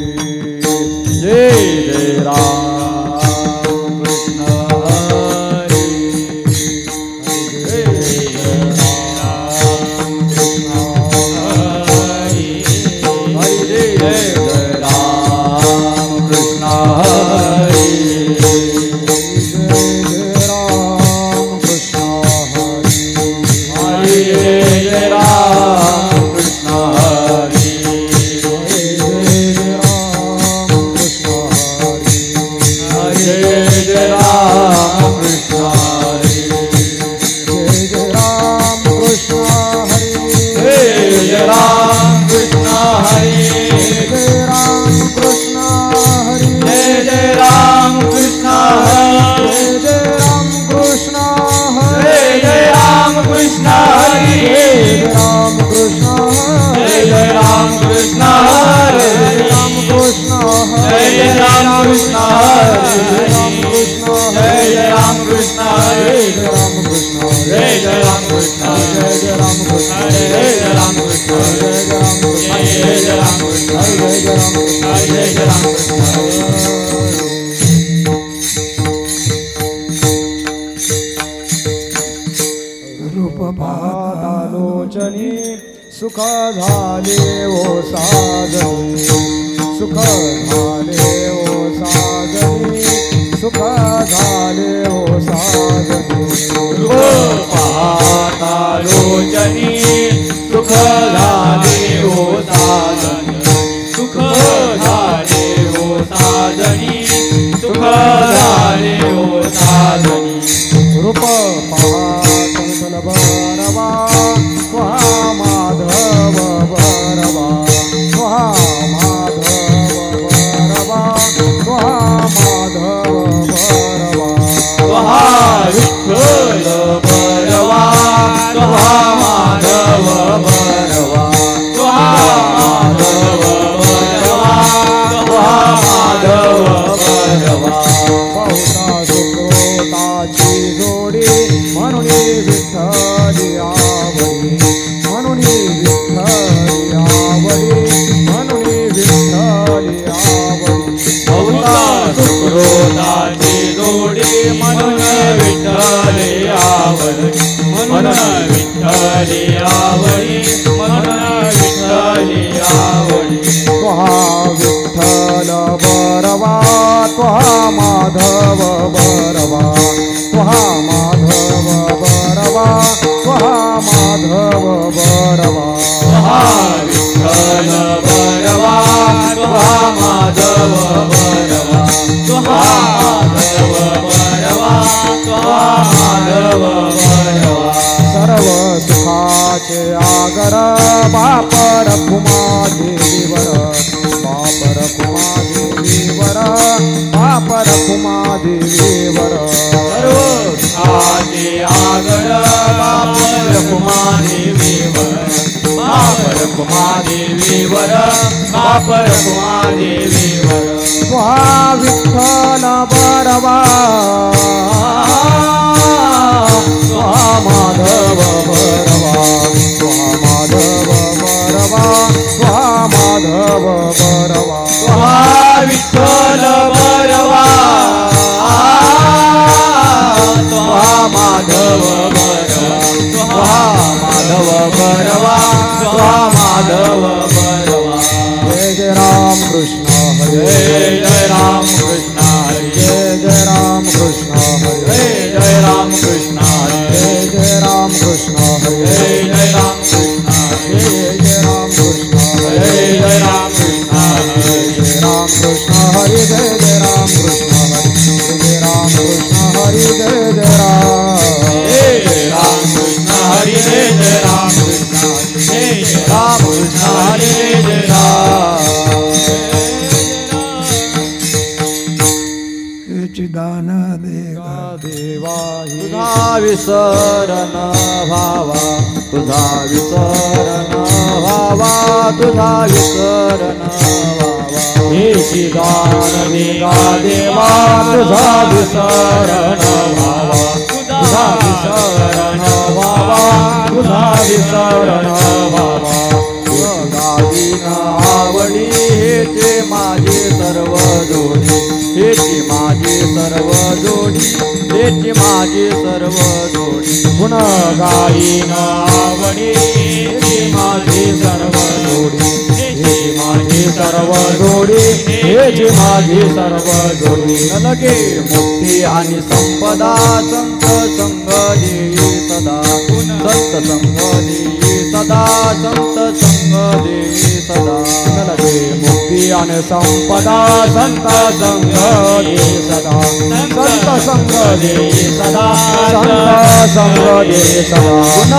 जय जय राम कृष्ण हरी जय जय राम कृष्ण हरी हरि जय जय राम कृष्ण हरी रूपपादालोचनी सुख झाले ओ साजनी सुख झाले ओ साजनी सुख झाले ओ साजनी रूपपादालोचनी सुख झाले ओ साजनी सुख झाले ओ साजनी सुख झाले ओ साजनी रूप पाहल बरवा तुहा माधव बरवा तुहा माधव बरवा तुहा माधव बरवा तुहा विठ्ठल बरवा तुहा माधव बरवा तुहा माधव बरवा तुहा माधव बरवा बहुता सुकृताची जोडी म्हणून विठ्ठली आवडी म्हणून विठ्ठली आवडी म्हणून विठ्ठली आवडी बहुता सुकृताची जोडी म्हणून विठ्ठली आवडी म्हणून विठ्ठली आवडी म्हणून विठ्ठली आवडी तुहा विठ्ठल बरवा तुहा माधव बरवा तुहा माधव बरवा तुहा माधव बरवा तुहा विठ्ठल बरवा तुहा माधव बरवा तुहा माधव बरवा तुहा माधव बरवा सर्व सुखाचे आगर बाप रखुमा देवीवर बाप रखुमा देवीवर बाप रखुमा देवीवर सर्व सुखाचे आगर बाप रखुमा देवीवर बाप रखुमा देवीवर बाप रखुमा देवीवर तुहा विठ्ठल बरवा तुहा माधव बरवा तुहा माधव बरवा तुहा माधव बरवा तुहा विठ्ठल बरवा तुहा माधव बरवा तुहा माधव बरवा तुहा माधव बरवा जय जय राम कृष्ण हरे जय जय राम कृष्ण हरी जय जय राम कृष्ण हरे जय जय राम कृष्ण हरी जय जय राम कृष्ण हरे जय जय राम कृष्ण हरी जय जय राम कृष्ण हरे जय जय राम कृष्ण हरी जय राम कृष्ण हरे जय जय राम कृष्ण हरे जय राम कृष्ण हरे जय जय राम कृष्ण हरी जय जय राम कृष्ण जय जय राम कृष्ण हरी जय जय चिदान देवा तुझा विसरण भावा तुझा विसरण भावा तुझा विसरण भावा हे शिदान देवा देवा तुझा विसरण भावा तुझा विसरण भावा तुझा विसरण भावा गादीन आवडी जोडी हेची माझी सर्व जोडी हेची माझी सर्व जोडी गुण गाईन आवडी हेची माझी सर्व जोडी हेची माझी सर्व जोडी हेची माझी सर्व जोडी न लगे मुक्ती आणि संपदा संत संग देई सदा संत संग देई सदा संत संग देई सदा न लगे मुक्ती आणि संपदा संत संग देई सदा संत संग देई सदा संत संग देई सदा गुण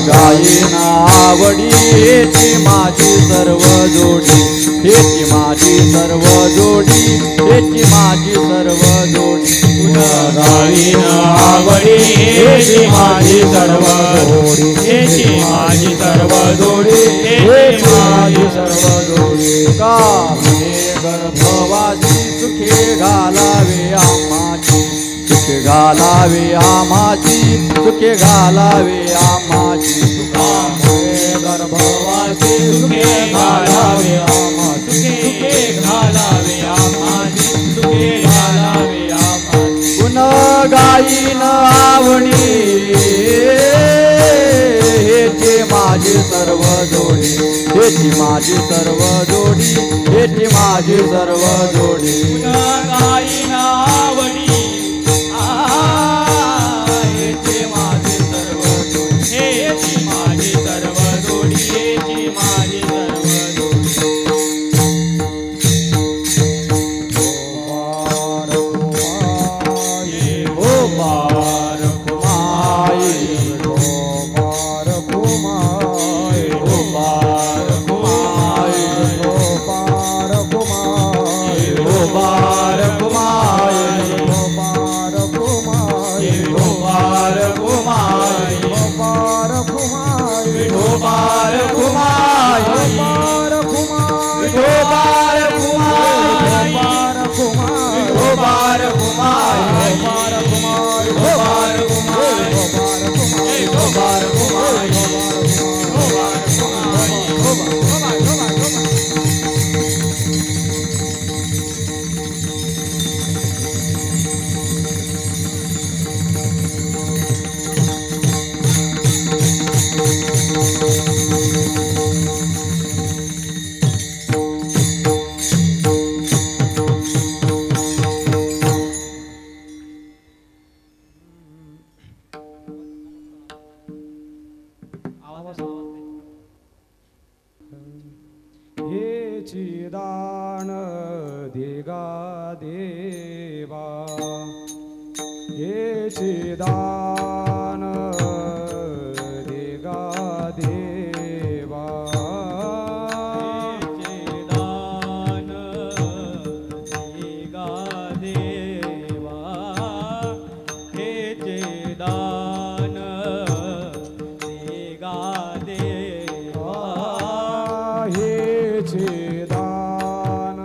गायीन आवडी हेची माझी सर्व जोडी हेची माझी सर्व जोडी हेची माझी सर्व जोडी गुण गाईन आवडी हेची माझी सर्व जोडी हेची माझी सर्व जोडी हेची माझी सर्व जोडी का म्हणे गर्भवासी सुखे घालावे आम्हाची सुखे घालावे आम्हाची सुखे घालावे आम्हाची तुका मुळे गर्भवासी सुखे घालावे आम्हाची सुखे घालावे आम्हाची सुखे घालावे आम्हाची गुण गायीन आवडी हेची माझी सर्व जोडी हेची माझी सर्व जोडी हेची माझी सर्व जोडी गाईन आवडी हेची माझी सर्व जोडी हेची माझी सर्व जोडी हेची माझी सर्व जोडी गोपार कुमाई गोपार कुमाई गोपार कुमाई गोपार कुमाई गोपार कुमाई गोपार कुमाई गोपार कुमाई गोपार कुमाई गोपार कुमाई गोपार कुमाई गोपार कुमाई गोपार कुमाई गोपार कुमाई गोपार कुमाई गोपार कुमाई गोपार कुमाई हेची दान दिगा देवा हेची दान दिगा देवा दान दिगा देवा हेचे दान दिगा देवा हेची दान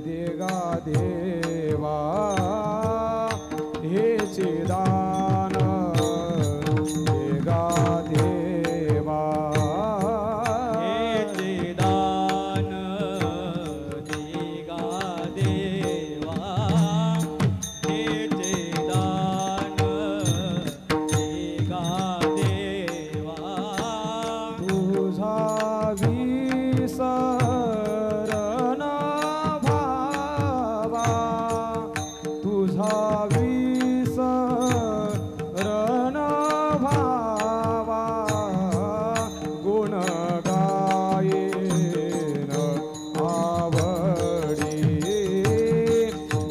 दिगा देवा हेची दान दिगा देवा हेचे दान दिगा देवा हेचे दान दिगा देवा तुझा विसरण भावा तुझा विसरण भावा गुण गायेन आवडी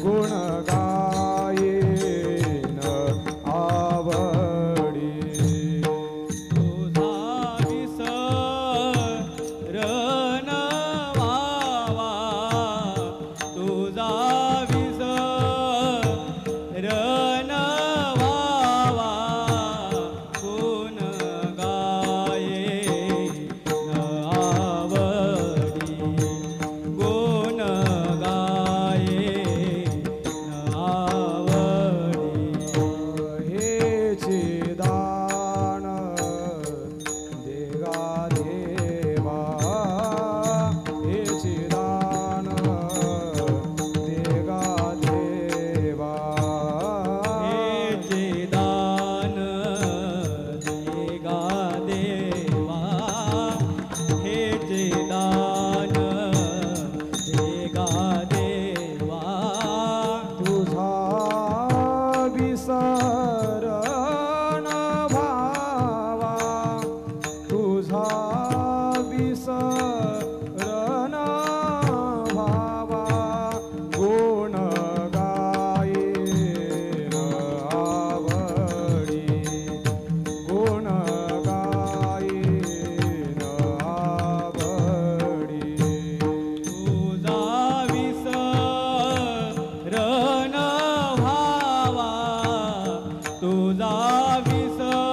गुण गायेन आवडी तुझा विसरण दान देगा देवा तुझा विसरण भावा तुझा विसरण भावा गुण गायेन आवडी गुण गायेन आवडी तुझा विसरण भावा तुझा विसरण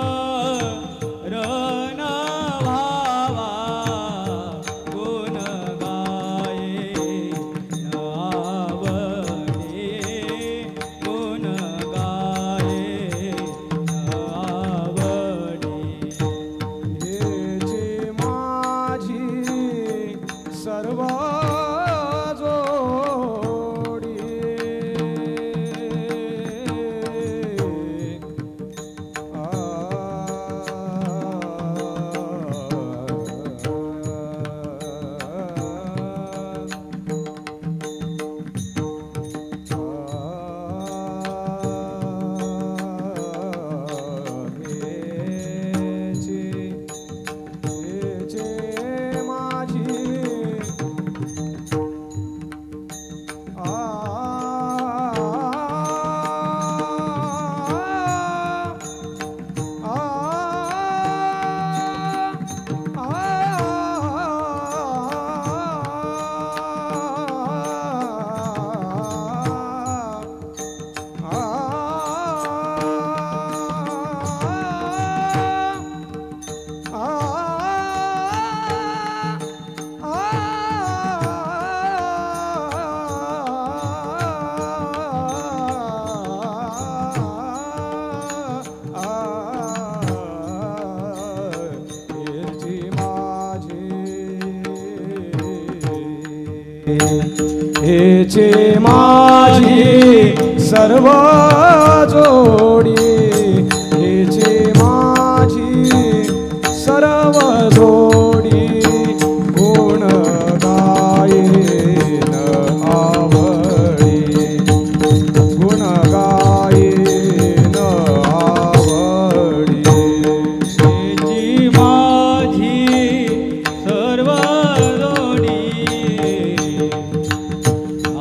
भावा गुण गाये आवडे गुण गाये आवडे हेची माझी सर्व जोडी हेचे माझी हेचे माझी सर्व जोडी हेचे माझी सर्व जोडी गुण गायेन आवडी गुण गायेन आवडी हेची माझी सर्व जोडी आ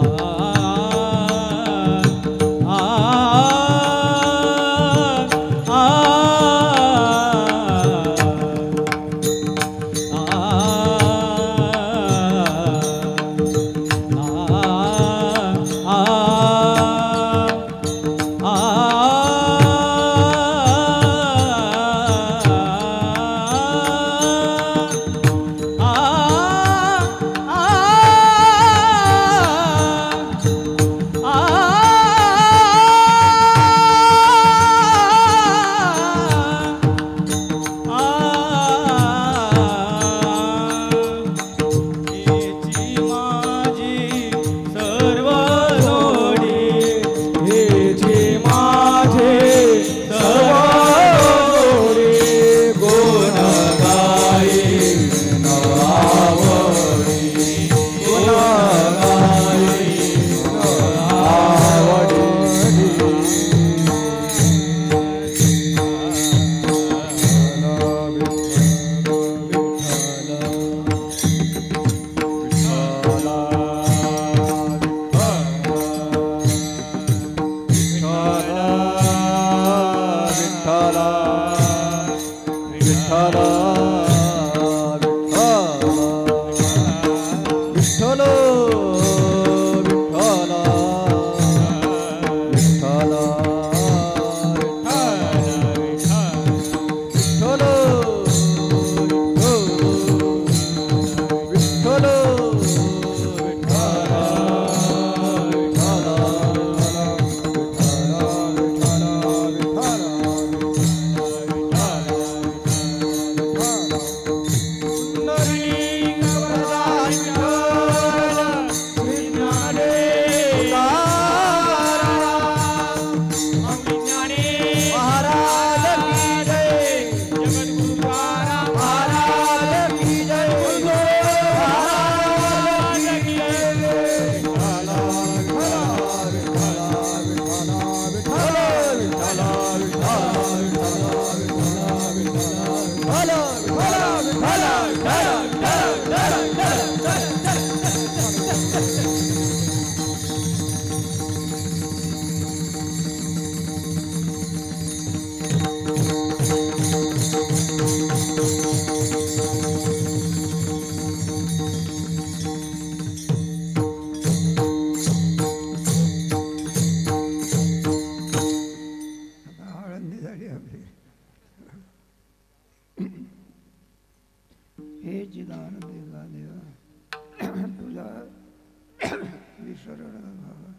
शरण भावा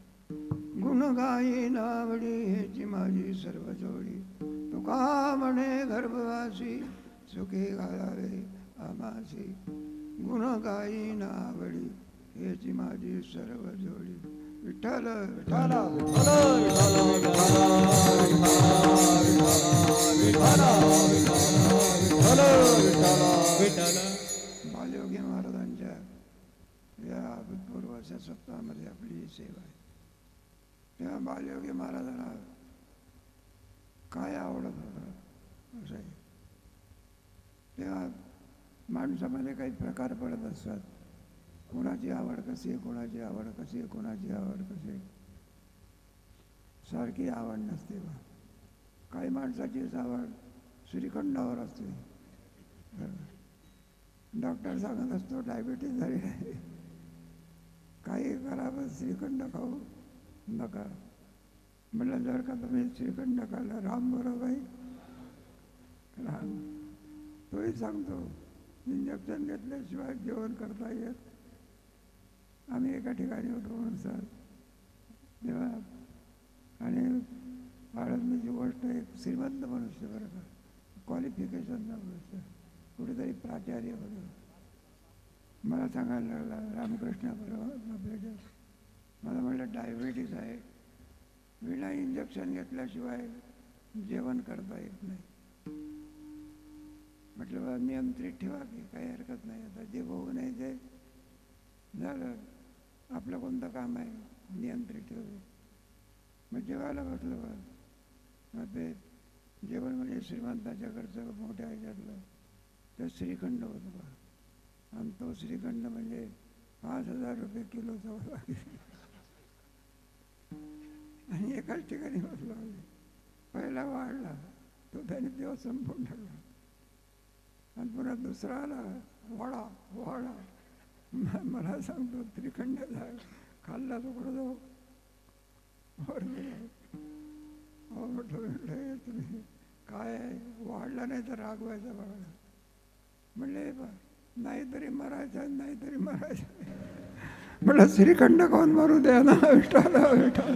गुण गाई नावडी हेची माझी सर्व जोडी तुका म्हणे गर्भवासी सुखी घालावे आमासी गुण गाई नावडी हेची माझी सर्व जोडी विठ्ठल विठ्ठल बालयोगी महाराजांच्या या अभूतपूर्व अशा सप्ताहामध्ये आपली ही सेवा आहे. तेव्हा बालयोगी महाराजांना काय आवडत होतं असं आहे. तेव्हा माणसामध्ये काही प्रकार पडत असतात. कोणाची आवड कशी आहे, कोणाची आवड कशी आहे, कोणाची आवड कशी आहे. सारखी आवड नसते बा. काही माणसाचीच आवड श्रीखंडावर असते. डॉक्टर सांगत असतो डायबिटीज झाली आहे, काही करा पण श्रीखंड खाऊ नका. म्हटलं जर का तुम्ही श्रीखंड खाल्ला राम बरोबर राम तोही सांगतो इंजेक्शन घेतल्याशिवाय जेवण करता येत. आम्ही एका ठिकाणी होतो म्हणून तेव्हा आणि आळंदीची गोष्ट एक श्रीमंत मनुष्य बरं का क्वालिफिकेशनचा मनुष्य कुठेतरी प्राचार्य होतो. मला सांगायला लागला रामकृष्ण बरोबर आपल्या मला म्हटलं डायबिटीज आहे विना इंजेक्शन घेतल्याशिवाय जेवण करता येत नाही. म्हटलं बा नियंत्रित ठेवा की काही हरकत नाही. आता जे होऊ नये ते झालं. आपलं कोणतं काम आहे नियंत्रित ठेवू. मग जेवायला बसलं बा. मग ते जेवण म्हणजे श्रीमंताच्या घरचं मोठ्या ह्याच्यातलं तर श्रीखंड होतं बा. आणि तो श्रीखंड म्हणजे 5,000 रुपये किलोचा होता. आणि एकाच ठिकाणी बसला पहिला वाढला तो त्याने तेव्हा संपून टाकला. आणि पुन्हा दुसरा आला वडा वडा मला सांगतो श्रीखंड खाल्ला तो कुठं जाऊ वर म्हटलं तुम्ही काय वाढला नाही तर रागवायचा बघा. म्हणले बा नाहीतरी मरायचं नाहीतरी मरायचं. म्हटलं श्रीखंड खाऊन मारू द्या ना. विठ्ठल विठ्ठल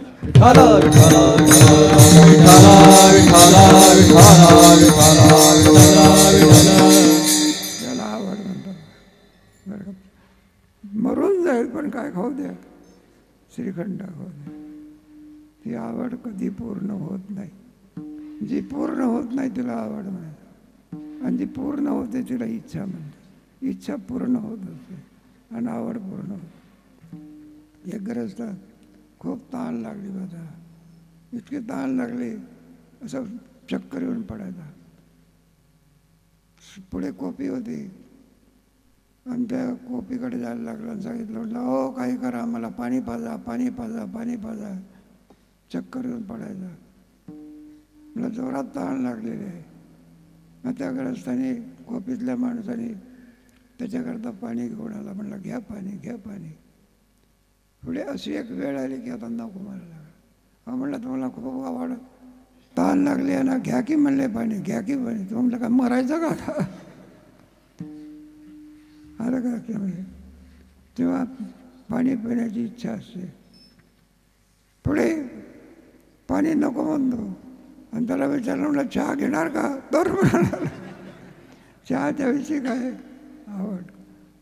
त्याला आवड म्हणतात बरं. मरून जाईल पण काय खाऊ द्या श्रीखंड खाऊ द्या. ती आवड कधी पूर्ण होत नाही. जी पूर्ण होत नाही तिला आवड म्हणतात आणि जी पूर्ण होते तिला इच्छा म्हणतात. इच्छा पूर्ण होत असते आणि आवड पूर्ण होते. एक ग्रस्त खूप ताण लागली बघा. इतके ताण लागले असं चक्कर येऊन पडायचा. पुढे कोपी होती आणि त्या कोपीकडे जायला लागलं आणि सांगितलं म्हटलं हो काही करा मला पाणी पाजा पाणी पाजा पाणी पाजा. चक्कर येऊन पडायचा. मला जोरात ताण लागलेले आहे. मग त्या ग्रस्ताने कोपीतल्या माणसाने त्याच्याकरता पाणी घेऊन आला. म्हणलं घ्या पाणी घ्या पाणी. पुढे अशी एक वेळ आली की आता नको मला लागला. म्हणलं तुम्हाला खूप आवड ताण लागली आहे ना घ्या की म्हणले पाणी घ्या की पाणी. तो म्हटलं का मरायचं का आता आलं का की म्हणजे तेव्हा पाणी पिण्याची इच्छा असते. पुढे पाणी नको म्हणतो आणि त्याला विचारलं म्हटलं चहा घेणार का. तर म्हणाला चहाच्या विषयी काय आवड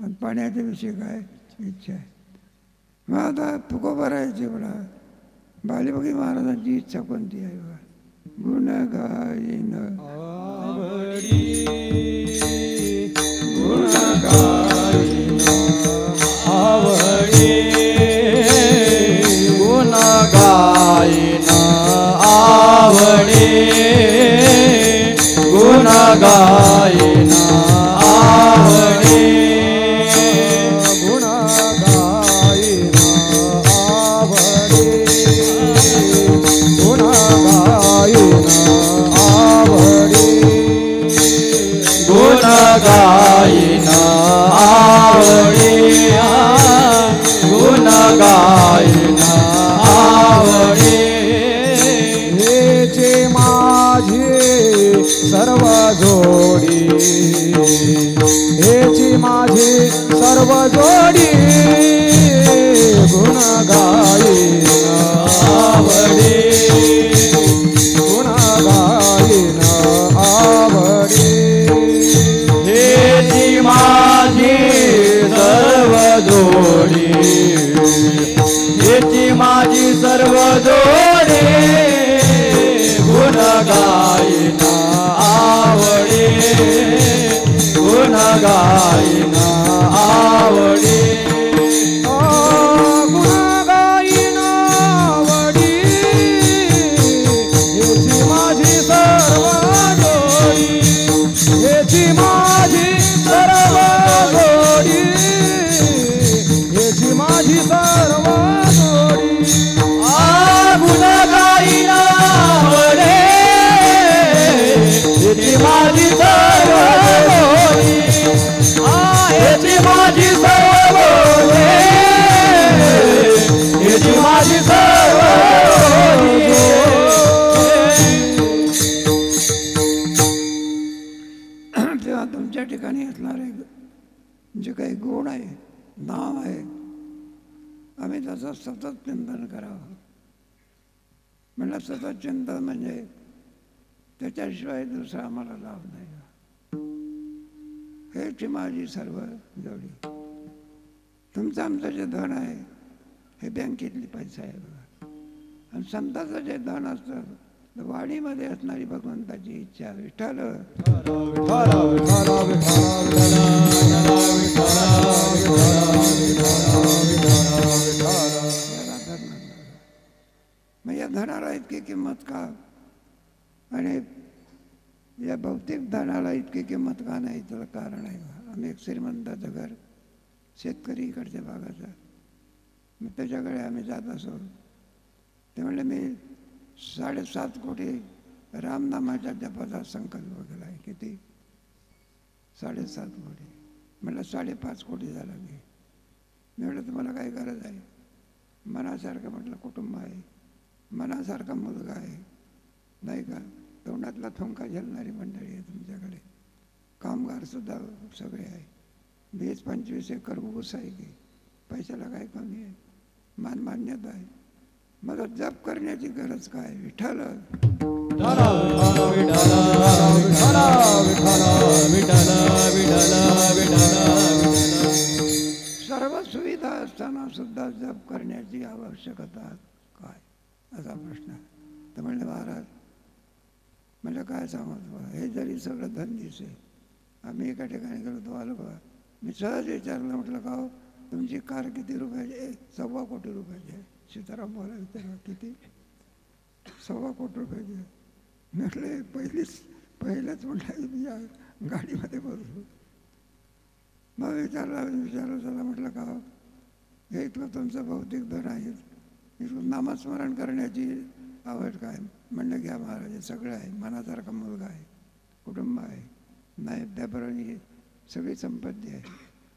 आणि पाण्याच्या विषयी काय इच्छा आहे. मग आता तुकोबा राहायची बडा बालीबोगी महाराजांची इच्छा कोणती आहे बघा. गुण गाईन आवडी गुण गाईन आवडी गुण गाईन आवडी गुण गाईन आवडी गुण गाईन आवडी गुण गाईन आवडी गुण गाईन आवडी गुण गाईन आवडी हेचे माझे सर्व जोडी हेची माझी सर्व जोडी गुण गाईन आवडे गुण गाईन आवडे हेची माझी सर्व जोडी हेची माझी सर्व जोडी गुण गाईन आवडे गुण गाईन आवडे गुण गाईन आवडी हेची माझी सर्व जोडी हेची माझी सर्व जोडी हेची माझी सर्व जोडी गुण गाईन आवडे हेची माझी सर्व जोडी हेची माझी सर्व जोडी हेची माझी सर्व तेव्हा तुमच्या ठिकाणी असणारे जे काही गुण आहे नाव आहे आम्ही त्याचं सतत चिंतन करावं. म्हणलं सतत चिंतन म्हणजे त्याच्याशिवाय दुसरा आम्हाला लाभ नाही. हेची माझी सर्व जोडी. तुमचं आमचं जे धन आहे हे बँकेतली पैसा आहे बघा. आणि संताचं जे धन असतं तर वाणीमध्ये असणारी भगवंताची इच्छा विठ्ठल मग या धनाला इतकी किंमत का आणि या भौतिक धनाला इतकी किंमत का नाही त्याला कारण आहे. आम्ही एक श्रीमंताचं घर शेतकरी इकडच्या भागाचा मग त्याच्याकडे आम्ही जात असो ते म्हणले मी 7.5 कोटी रामनामाच्या जपाचा संकल्प केला आहे. किती 7.5 कोटी. म्हटलं 5.5 कोटी झाला. मी म्हटलं तुम्हाला काय गरज आहे. मनासारखं म्हटलं कुटुंब आहे मनासारखा मुलगा आहे नाही का. तोंडातला थुंका झेलणारी मंडळी आहे तुमच्याकडे. कामगारसुद्धा सगळे आहे. 20-25 एकर ऊस आहे की पैशाला काय कमी आहे. मान्यता आहे. मला जप करण्याची गरज काय. विठ्ठल सर्व सुविधा असताना सुद्धा जप करण्याची आवश्यकता काय असा प्रश्न. तर म्हणले महाराज म्हणजे काय सांगतो हे जरी सगळं धन दिसे. आम्ही एका ठिकाणी गेलो तो आलो बघा. मी सहज विचारलं म्हटलं का हो तुमची कार किती रुपयाची आहे. 1.25 कोटी रुपयाची आहे. सीताराम बोला विचारा किती 1.25 कोटी रुपयाची आहे. म्हटले पहिलंच म्हटलं या गाडीमध्ये बसलो. मग विचारलं चला म्हटलं का हे इतकं तुमचं भौतिक धन आहे इतकं नामस्मरण करण्याची आवड काय. म्हणलं घ्या महाराज सगळं आहे. मनासारखा मुलगा आहे कुटुंब आहे नाही त्याप्रमाणे सगळी संपत्ती आहे.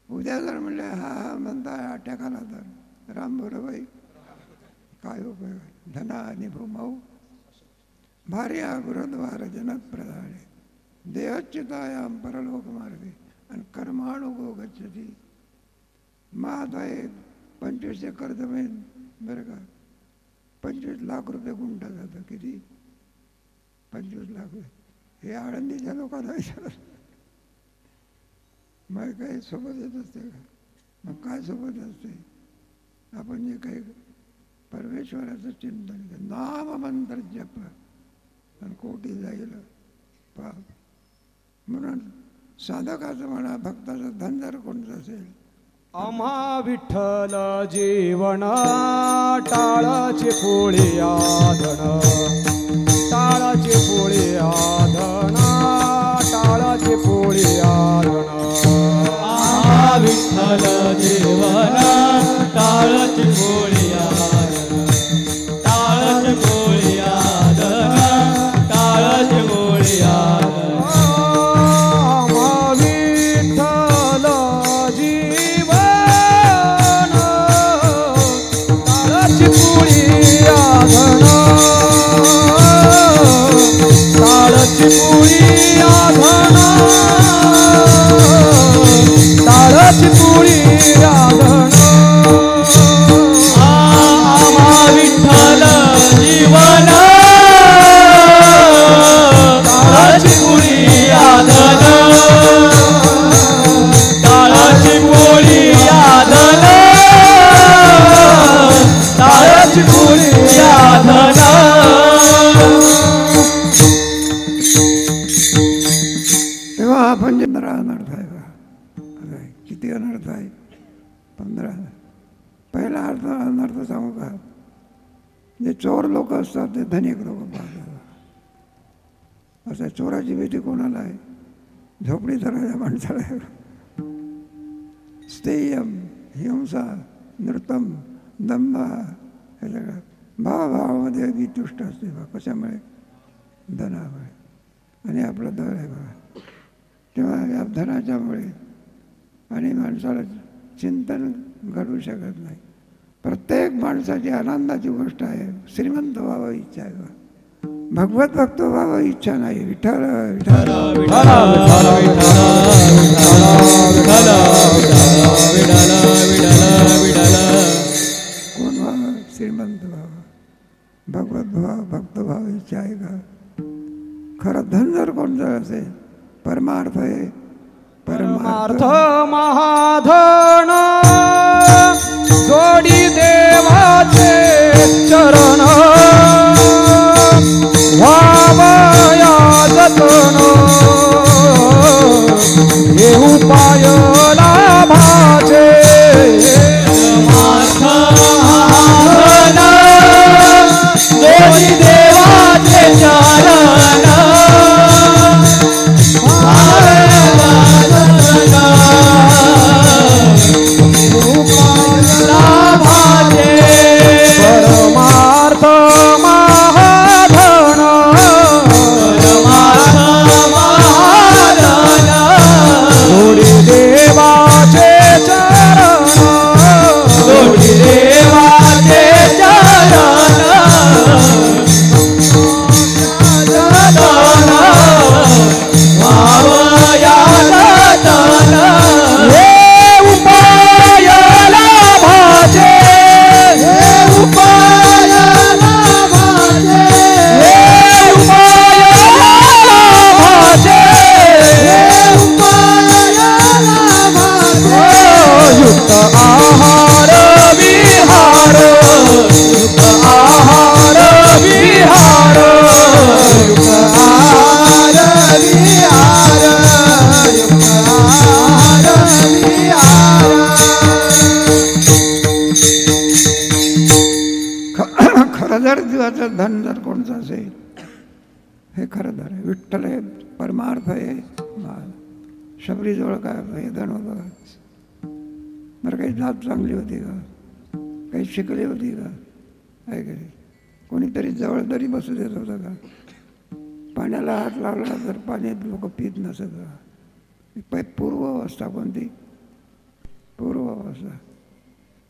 उद्या जर म्हणले हा म्हणता अटॅक आला तर राम बरोबाई काय उपयोग. धना आणि भूमौ भार्या गुरुद्वार जनत प्रधाने देहच्युतायाम परलोक मार्गे आणि कर्माणुगो गच्छती. मात आहे 25 एकर जमीन बरं का. 25 लाख रुपये गुंठा जातं. किती 25 लाख रुपये. हे आळंदीच्या लोकांना विचारत मग काही सोबत येत असते का. मग काय सोबत असते आपण जे काही परमेश्वराचं चिंतन नाम मंत्र जप आणि कोटी जाईल पाप. म्हणून साधकाचं म्हणा भक्ताचं धन जर कोणतं असेल. आम्हा विठ्ठल जीवन टाळाची पोळी आधण टाळाची पोळी आधण टाळाची पोळी आधण. आम्हा विठ्ठल जीवन टाळाची पोळी आधण टाळाची पोळी आधण टाळाची पोळी आधण. आम्हा विठ्ठल जीवन टाळाची पोळी आधण टाळाची पोळी आधण टाळाची पोळी आधण. 15 पहिला अनर्थ सांगू का, जे चोर लोक असतात ते धनिक लोक पाहतात. असं चोराची भीती कोणाला आहे? झोपडी धरायच्या माणसाला आहे. स्थेयम, हिंसा, नृतम, दंभ हे सगळं भावाभावामध्ये अगदी तुष्ट असते बा. कशामुळे? धनामुळे. आणि आपलं धन आहे बा. तेव्हा या धनाच्यामुळे आणि माणसाला चिंतन घडू शकत नाही. प्रत्येक माणसाची आनंदाची गोष्ट आहे श्रीमंत व्हावं इच्छा आहे बा. भगवत भक्त व्हावं इच्छा नाही. विठ्ठल विठ्ठल कोण व्हावं? श्रीमंत व्हावं, भगवत व्हावं, भक्त व्हावं इच्छा आहे का? खरं धन जर कोणतं असेल, परमार्थ आहे. परमार्थ महाधन जोडी देवाचे चरण, व्हावया जतन हे उपाय लाभाचे. परमार्थ महाधन जोडी देवाचे चरण, परमार्थ महाधन जोडी देवाचे चरण, जोडी देवाचे चरण, वावया जतन हे उपाय लाभाचे. हे उपाय लाभाचे, हे उपाय लाभाचे, हे उपाय लाभाचे. युक्त आहार विहार, युक्त आहार विहार, युक्त आहार विहार, युक्त आहार विहार. खरं जर जीवाचं धन जर कोणतं असेल, हे खरं धन आहे. विठ्ठल आहे, परमार्थ आहे. शबरीजवळ काय हे धन होतं? बरं काही जात चांगली होती का? काही शिकली होती का? आहे का नाही? कोणीतरी जवळ तरी बसू देत होतं का? पाण्याला हात लावला तर पाण्यात लोक पित नसत का? पूर्व अवस्था कोणती? पूर्व अवस्था.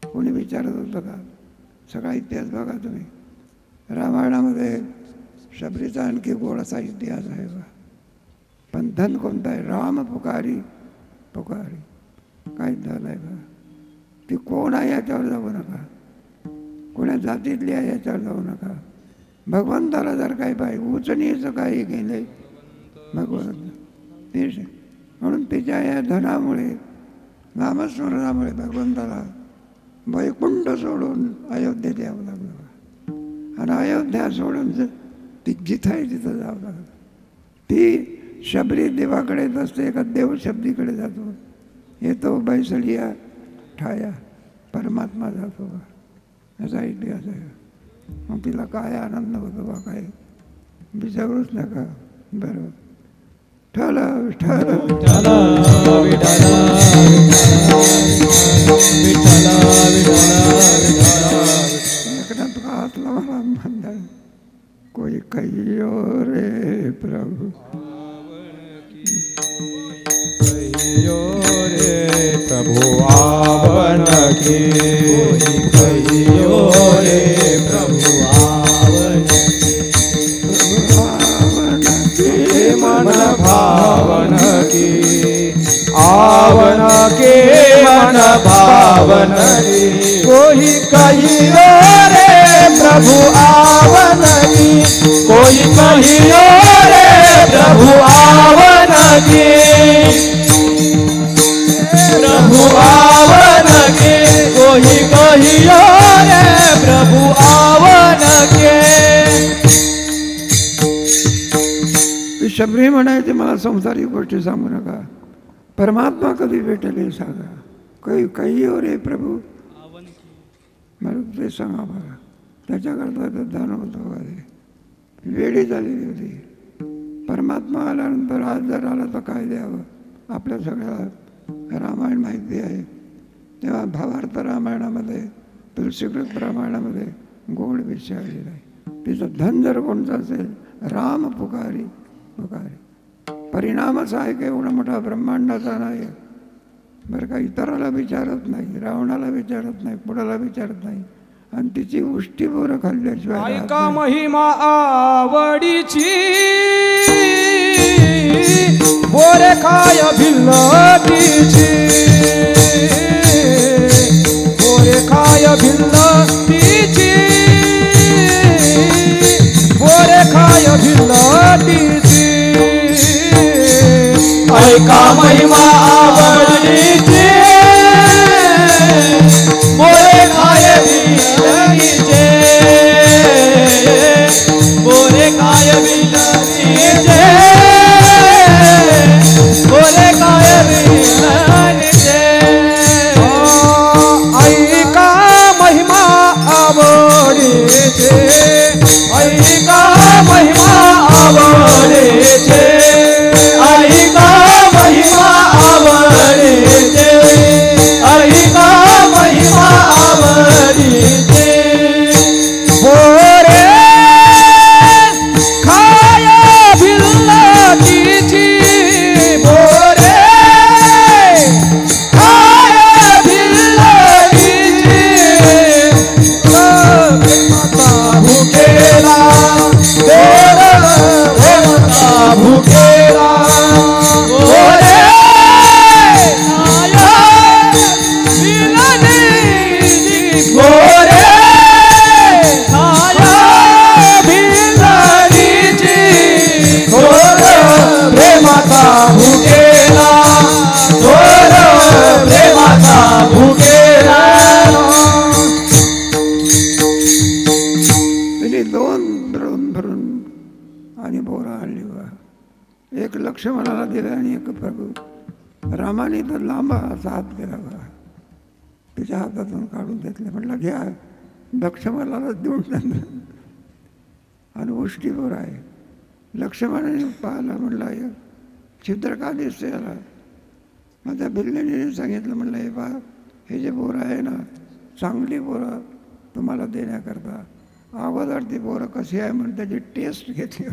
कोणी विचारत होतं का? सगळा इतिहास बघा तुम्ही. रामायणामध्ये शबरीचा आणखी गोडासा इतिहास आहे बा. पण धन कोणता आहे? राम पुकारी पुकारी. काय धन आहे बा? ती कोण आहे याच्यावर जाऊ नका, कोण्या जातीतली आहे याच्यावर जाऊ नका. भगवंताला जर काही पाहिजे, उचणीचं काही केले भगवंत तेच. म्हणून तिच्या या धनामुळे, नामस्मरणामुळे भगवंताला वैकुंठ सोडून अयोध्येत यावं लागलं. आणि अयोध्या सोडून ती जिथं आहे तिथं जावं लागलं. ती शबरी देवाकडेच असते का देव शब्दीकडे जातो? येतो बैसलिया ठाया, परमात्मा जातो बा. याचा इतिहास आहे. मग तिला काय आनंद होतो बा, काय विचारूच नका. बरोबर. ठल ठल एकनाथ का हात लावा मंडळ. कोई कहियो रे प्रभु, कहियो रे प्रभु आवन के. कहियो रे प्रभु आवन के, मन भावन के. आवन के मन भावन के. कोई कहियो रे प्रभु आवन के. कोई कहियो रे प्रभु आवन के. प्रभु आवन के. कोई कहियो रे प्रभु आवन के. शबरी म्हणायचे मला संसारिक गोष्टी सांगू नका, परमात्मा कधी भेटेल हे सांगा. काही हो रे प्रभू, मला ते सांगा बघा. त्याच्याकरता तर धन होतं वगैरे वेळी झालेली होती. परमात्मा आल्यानंतर आज जर आला तर काय द्यावं. आपल्या सगळ्या रामायण माहिती आहे. तेव्हा भावार्थ रामायणामध्ये, तुलसीकृत रामायणामध्ये गोड विषय आलेला आहे. तिचं धन जर कोणतं असेल, राम पुकारी पुकारी. परिणाम असा आहे की एवढा मोठा ब्रह्मांडाचा नाही बरं का. इतराला विचारत नाही, रावणाला विचारत नाही, पुढाला विचारत नाही. आणि तिची उष्टी बोरं खाल्ल्याशिवाय ऐका महिमा आवडीची, बोरे खाय भिल्लतीची, बोरे खाय भिल्लतीची, बोरे खाय भिल्लतीची. ऐका महिमा आवडीची, बोरे खाय भिल्लतीचे, बोरे खाय भिल्लतीचे, बोरे खाय भिल्लतीचे. ऐका महिमा आवडीचे, ऐका महिमा आवडीचे, ऐका महिमा आवडीचे, ऐका महिमा आवडीचे. बोरे खाय भिल्लतीची, बोरे खाय भिल्लतीची. माता भुकेला देव, माता भुकेला बोरे खाय भिल्लतीची, बोरे खाय भिल्लतीची. थोर प्रेमाचा भुकेला, थोर प्रेमाचा भुकेला. तिने दोन भरून भरून आणि बोरा आणली बा. एक लक्ष्मणाला दिलं आणि एक प्रभू रामाने तर लांब असा हात केला बा. तिच्या हातातून काढून घेतले. म्हटलं घ्या, लक्ष्मणाला देऊन टाकलं. आणि उष्टी बोर आहे. लक्ष्मणाने पाहिलं, म्हटलं छिद्र का दिसते याला. मग त्या भिल्लीने सांगितलं, म्हटलं हे पहा, हे जे बोरं आहे ना, चांगली बोरं तुम्हाला देण्याकरता अगोदर ती बोरं कशी आहे म्हणून त्याची टेस्ट घेतली.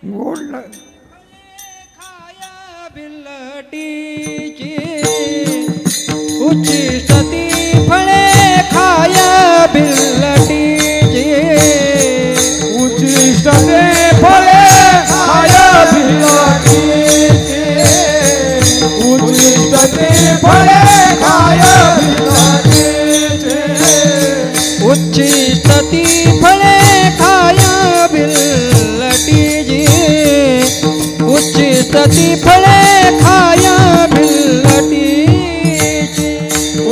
गोड खाया भिल्लटीची, उच्चिष्टती फळे खाया भिल्लटीची, उच्चिष्टते फळे खाय भिल्लतीची, उच्चिष्टते फळे खाय भिल्लतीची, उच्चिष्टती फळे खाया भिल्लटीची, उच्चिष्टती फळे खाया भिल्लटीची,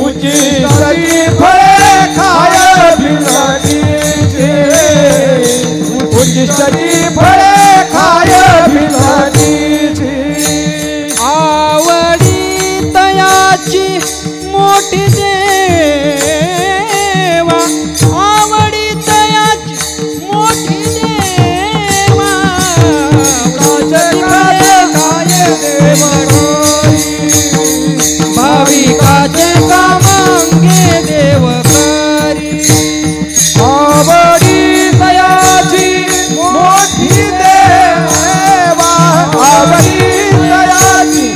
उच्चिष्टती फळे खाय भिल्लतीची, उच्चिष्टती फळे खाय भिल्लतीची. आवडी तयाची मोठी देवा, आवडी तयाची मोठी देवा. भाविकाचे कामांगे देव करी, आवडी तयाची मोठी देवा, आवडी तयाची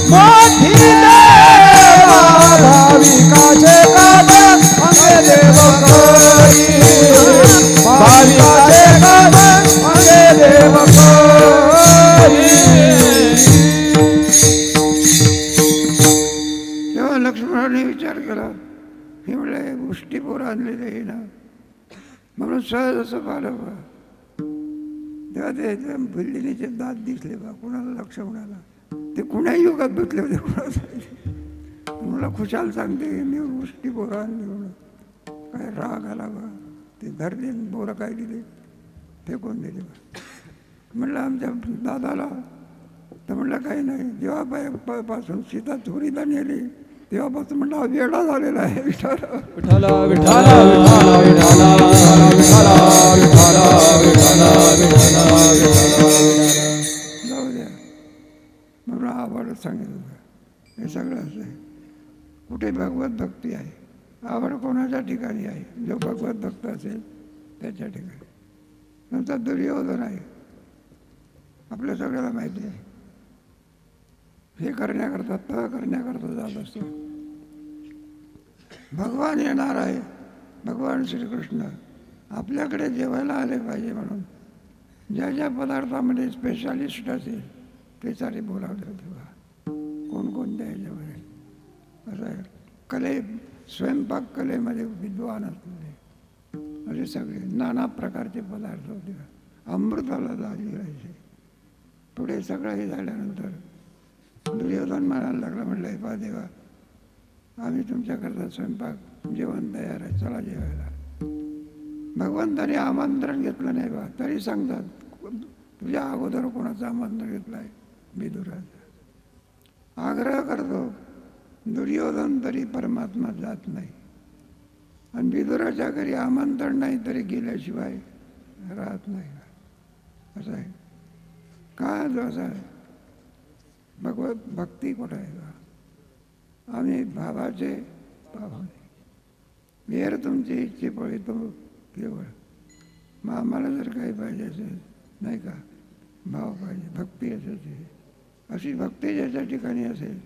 मोठी देवा. भाविकाचे काम अंगे देव करी, भाविकाचे काम अंगे देव करी. तेव्हा लक्ष्मणाने विचार केला, हे म्हणले उष्टी पोरं आणलेली आहे ना, म्हणून सहज असं पाहिलं बा. तेव्हा ते भिल्लीचे दात दिसले बा. कुणाला लक्ष्मणाला ते कुण्या युगात धुतले होते कुणाला. मला खुशाल सांगते मी उष्टी पोरं आणली म्हणून. काय राग आला बा. ते धरले पोरं काय दिले, फेकून दिले बा. म्हणलं आमच्या दादाला तर म्हटलं काही नाही. जेव्हापासून सीता चोरीला नेली तेव्हापासून म्हटलं वेडा झालेला आहे. विठ्ठल विठ्ठल विठ्ठल विठ्ठल जाऊ द्या म्हणून आवड सांगितलं. हे सगळं असं आहे. कुठे भगवत भक्ती आहे. आवड कोणाच्या ठिकाणी आहे. जो भगवत भक्त असेल त्याच्या ठिकाणी. नंतर दुर्योधन आहे. आपल्या सगळ्याला माहिती आहे. हे करण्याकरता करण्याकरता जात असतो. भगवान येणार आहे. भगवान श्रीकृष्ण आपल्याकडे जेवायला आले पाहिजे म्हणून ज्या ज्या पदार्थामध्ये स्पेशालिस्ट असेल ते सारे बोलावले होते. कोणकोणत्या ह्याच्यामध्ये असं आहे. स्वयंपाक कलेमध्ये विद्वान असलेले असे सगळे नाना प्रकारचे पदार्थ होते. अमृताला लाजी राहायचे. पुढे सगळं हे झाल्यानंतर दुर्योधन म्हणायला लागला. म्हटलं हे पहा देवा आम्ही तुमच्याकरता स्वयंपाक जेवण तयार आहे चला जेवायला. भगवंताने आमंत्रण घेतलं नाही बा तरी सांगतात तुझ्या अगोदर कोणाचं आमंत्रण घेतलं आहे. विदुराचा आग्रह करतो. दुर्योधन तरी परमात्मा जात नाही आणि विदुराच्या घरी आमंत्रण नाही तरी गेल्याशिवाय राहत नाही. असं आहे का जो असं आहे. भगवत भक्ती कुठं आहे का. आम्ही भावाचे पाहुणे. वेर तुमची इच्छे पळतो केवळ. मग आम्हाला जर काही पाहिजे असेल नाही का भाव पाहिजे भक्ती असायची. अशी भक्ती ज्याच्या ठिकाणी असेल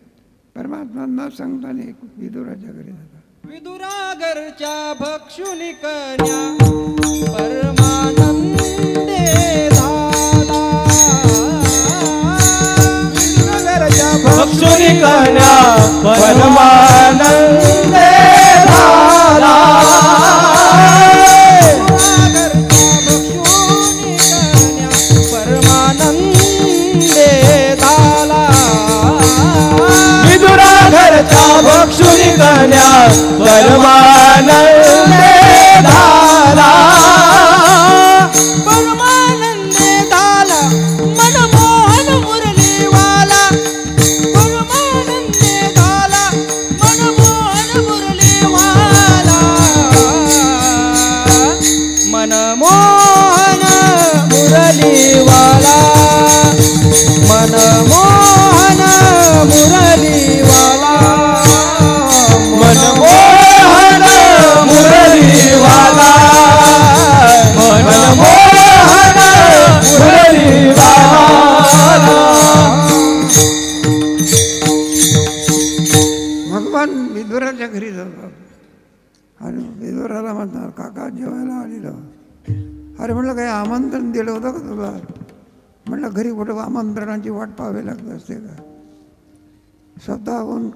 परमात्मा न सांगताना विदुराच्या घरी जातात. विदुरागरच्या भक्षुनी कन्या परमानंदे झाला. विदुरागरच्या भक्षुनी कन्या परमानंदे झाला. विदुरागरच्या भक्षुनी कन्या परमानंदे झाला. परमानंदे झाला. मनमोहन मुरलीवाला. परमानंदे झाला. मनमोहन मुरलीवाला. मनमोहन मुरलीवाला. मनमोहन मुरलीवाला. मनमोहन मुरलीवाला. मनमोहन मुरलीवाला. भगवान विदुराच्या घरी जातात आणि विदुराला म्हणतात काका जेवायला आलेलं. अरे म्हटलं काही आमंत्रण दिलं होतं का तुला. म्हटलं घरी कुठं आमंत्रणाची वाट पाहावी लागत असते का. स्वतःहून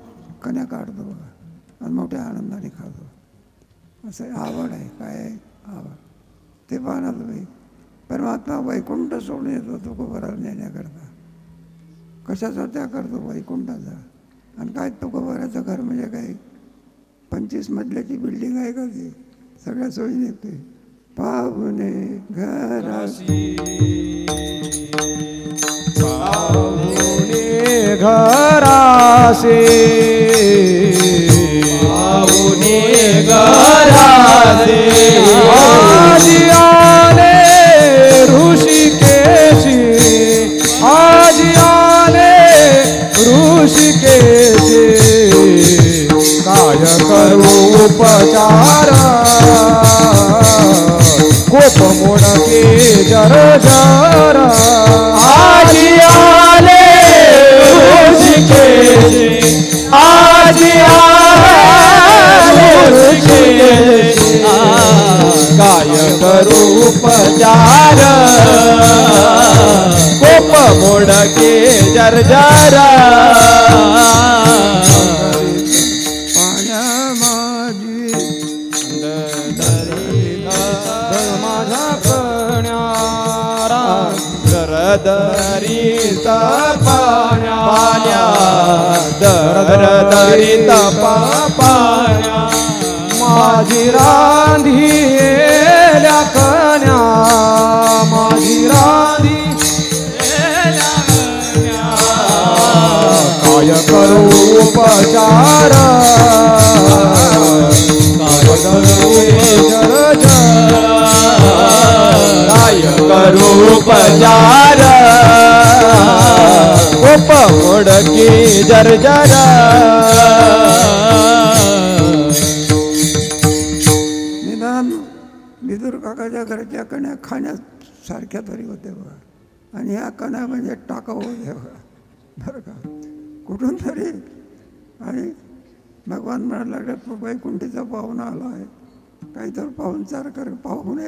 कन्या काढतो बघा आणि मोठ्या आनंदाने खातो. असं आवड आहे. काय आहे आवड. ते पाहणार तुम्ही. परमात्मा वैकुंठ सोडून येतो तुकोबराला नेण्याकरता. कशाचा त्या करतो वैकुंठाचा. आणि काय तुकोबराचं घर म्हणजे काय 25 मजल्याची बिल्डिंग आहे का ती. सगळ्या सोयी निघते. पाहुणे घराशी पाहुणे घरासे. पाहुणे घरासे. आजी आले ऋषिकेशी. आजी आले ऋषिकेशी. काय करू उपचार कोप मोडके जर जर. आजी आले ऋषिकेशी. आजी आले ऋषिकेशी. काय करू उपचार कोप मोडके जर जर. दरीत पाण्या. दरीत पाण्या. माझी रांधील्या कन्या. माझी रांधील्या कन्या. काय करू उपचार काय करू उपचार उप मोडकी जर्जर निदान विदुर काकाच्या घरच्या कण्या खाण्यासारख्या तरी होते बघा. आणि ह्या कण्या म्हणजे टाकाऊ होते बघा, बरं का, कुठून तरी. आणि भगवान म्हणायला लागले वैकुंठीचा पाहुणा आला आहे, काहीतरी पाहुणचार कर, पाहुणे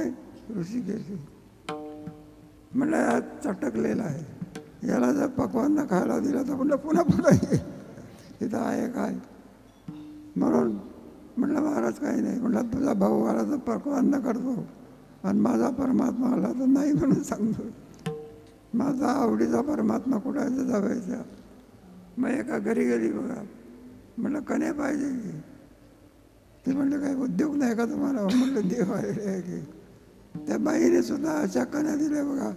ऋषिकेशी. म्हणलं या चटकलेला आहे, याला जर पक्वांना खायला दिलं तर म्हणलं पुन्हा पुन्हा ये, तिथं आहे काय. म्हणून म्हटलं महाराज काही नाही. म्हटलं तुझा भाऊ आला तर पक्वांना करतो आणि माझा परमात्मा आला तर नाही म्हणून सांगतो. माझा आवडीचा परमात्मा कुठं आहे तर जावायचा. मग एका घरी गेली बघा, म्हटलं कण्या पाहिजे की. ते म्हटलं काय उद्योग नाही का तुम्हाला. म्हटलं देव आहे की. त्या बाईने सुद्धा अशा कण्या दिल्या बघा,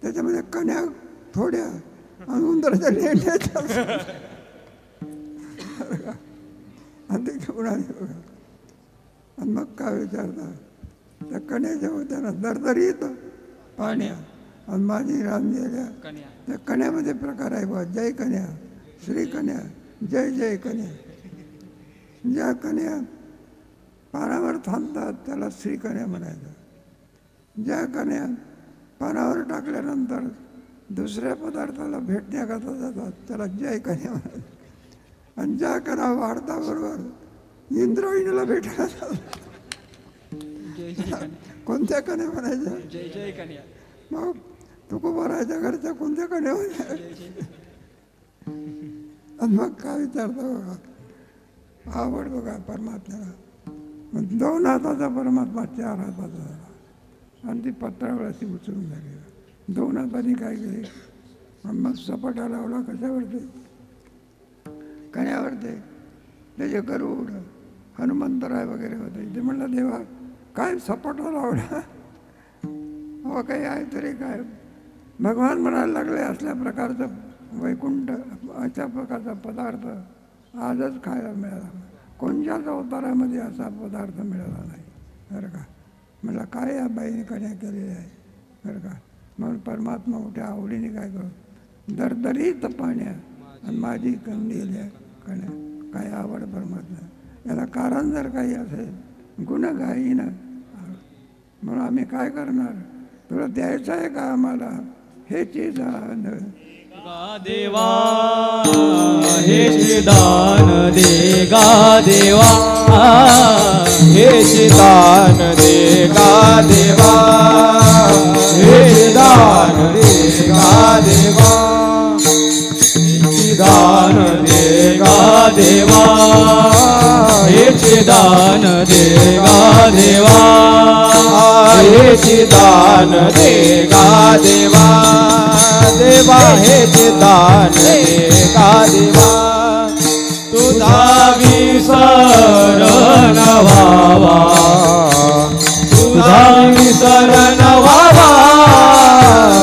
त्याच्यामध्ये कण्या थोड्या आणि उंदराच्या लेंड्याच्या आणि ते घेऊन आले बघा. आणि मग काय विचारता, त्या कण्याच्या होत्या ना दरदरीत पाण्या आणि माझी रांधलेल्या त्या कण्यामध्ये प्रकार आहे बा. जय कन्या, श्री कन्या, जय जय कन्या. ज्या कन्या पानावर थांबतात त्याला श्रीकन्या म्हणायचं. ज्या कन्या पानावर टाकल्यानंतर दुसऱ्या पदार्थाला भेटण्याकरता जातात त्याला जय कन्या म्हणायचं. आणि ज्या कन्या वाढता बरोबर इंद्रायणीला भेटायला जातात कोणत्या कन्या म्हणायच्या? जय जय कन्या. मग तुकोबाराच्या घरच्या कोणत्या कन्या म्हणायच्या? आणि मग काय विचारता बघा, आवड बघा परमात्म्याला. मग 2 हाताचा परमात्मा 4 हाताचा झाला आणि ती पत्रावळ अशी उचलून झाली. 2 हातांनी काय केले, मग सपाटा लावला कशावरती, कण्यावरती. त्याचे गरुड हनुमंतराय वगैरे होते. ते म्हणलं देवा काय सपाटा लावला, हो काही आहे तरी काय. भगवान म्हणायला लागले असल्या प्रकारचं वैकुंठ अशा प्रकारचा पदार्थ आजच खायला मिळाला. कोणत्याच अवतारामध्ये असा पदार्थ मिळाला नाही, बरं का. मला काय या बाईने कण्या केलेल्या आहे, बरं का. म्हणून परमात्मा मोठ्या आवडीने काय करू, दरदरीत पाण्या आणि माझी कंदील्या कण्या. काय आवड परमात्मा. याला कारण जर काही असेल गुण गाईन, म्हणून आम्ही काय करणार, तुला द्यायचं आहे का आम्हाला हेची दान देवा, हेची दान दे गा देवा, हेची दान दे गा देवा, हेची दान दे गा देवा, हेची दान दे गा देवा, हेची दान दे गा देवा, हेची दान दे गा देवा, देवा हेची दान दे गा देवा. तुझा विसरण व्हावा, तुझा विसरण व्हावा,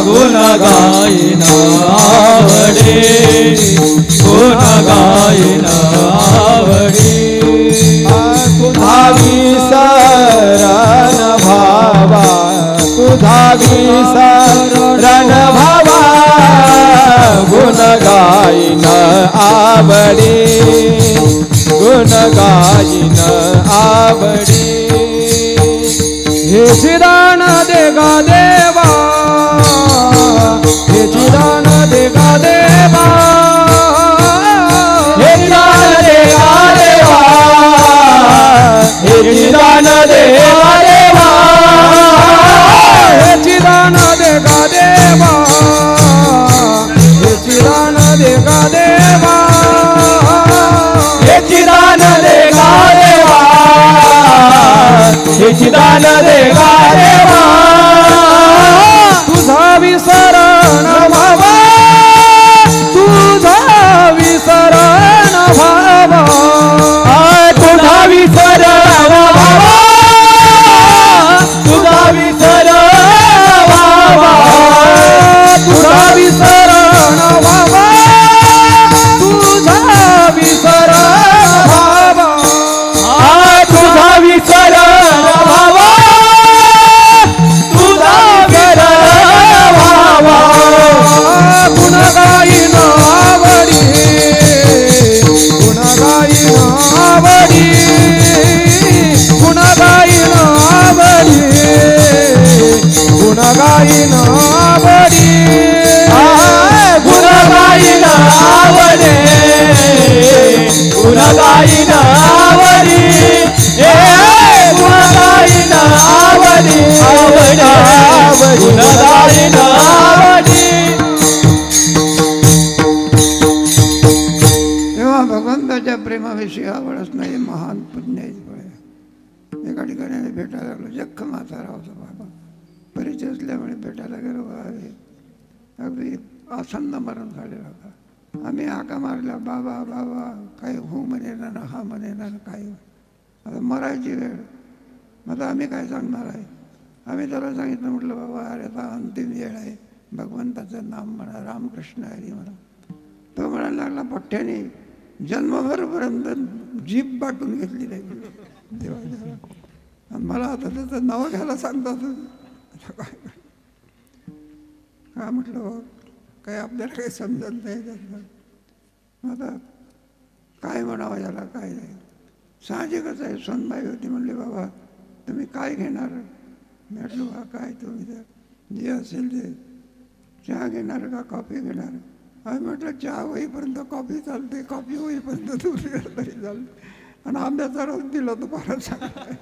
गुण गायन आवडे, गुण गायन आवडे. तुझा विसरण भावा, तुझा विसरण भावा, गुण गायन आवडे, गुण गायन आवडे. हेची दान दे गा देवा, हेची दान दे गा देवा, हेची दान दे गा देवा, हेची दान दे गा देवा, हेची दान दे गा देवा, हेची दान दे गा देवा, हेची दान दे गा देवा, हेची दान दे गा देवा. तुझा विसरण व्हावा, तुझा विसरण व्हावा, तुझा विसरण व्हावा, तुझा विसरण व्हावा, तुझा विसरण व्हावा, आवडी गुण गाईन आवडी गुण गाईन आवडी गुण गाईन आवडे गुण गाईन आवडी गुण गाईन आवडी गुण गाईन आवडी. तेव्हा भगवंताच्या प्रेमाविषयी आवड असणं हे महान पुण्य आहे. एका ठिकाणी आम्ही भेटायला लागलो. जख्ख म्हातारा होता बाबा. परिचय असल्यामुळे भेटायला गेलो. अगदी आसन्न मरण झालेला होता. आम्ही हाका मारला, बाबा बाबा. काही हो म्हणे ना हा म्हणे ना काही. आता मरायची वेळ. आता आम्ही काय सांगणार आहे. आम्ही त्याला सांगितलं, म्हटलं बाबा अरे आता अंतिम वेळ आहे, भगवंताचं नाम म्हणा, रामकृष्ण हरी म्हणा. तो म्हणायला लागला पठ्ठ्याने जन्मभरपर्यंत जीभ बाटून घेतली नाही देवाच्या. आणि मला आता त्याचं नाव घ्यायला सांगतात. का म्हटलं काही आपल्याला काही समजत नाही त्यातलं. आता काय म्हणावं याला काय नाही. साहजिकच आहे. सोनबाई होती, म्हणले बाबा तुम्ही काय घेणार. म्हटलं बा काय तुम्ही जे असेल ते. चहा घेणार का कॉफी घेणार. आम्ही म्हटलं चहा होईपर्यंत कॉफी चालते, कॉफी होईपर्यंत दूध तरी चालते. आणि आंब्याचा रस दिला तो फारच चांगला.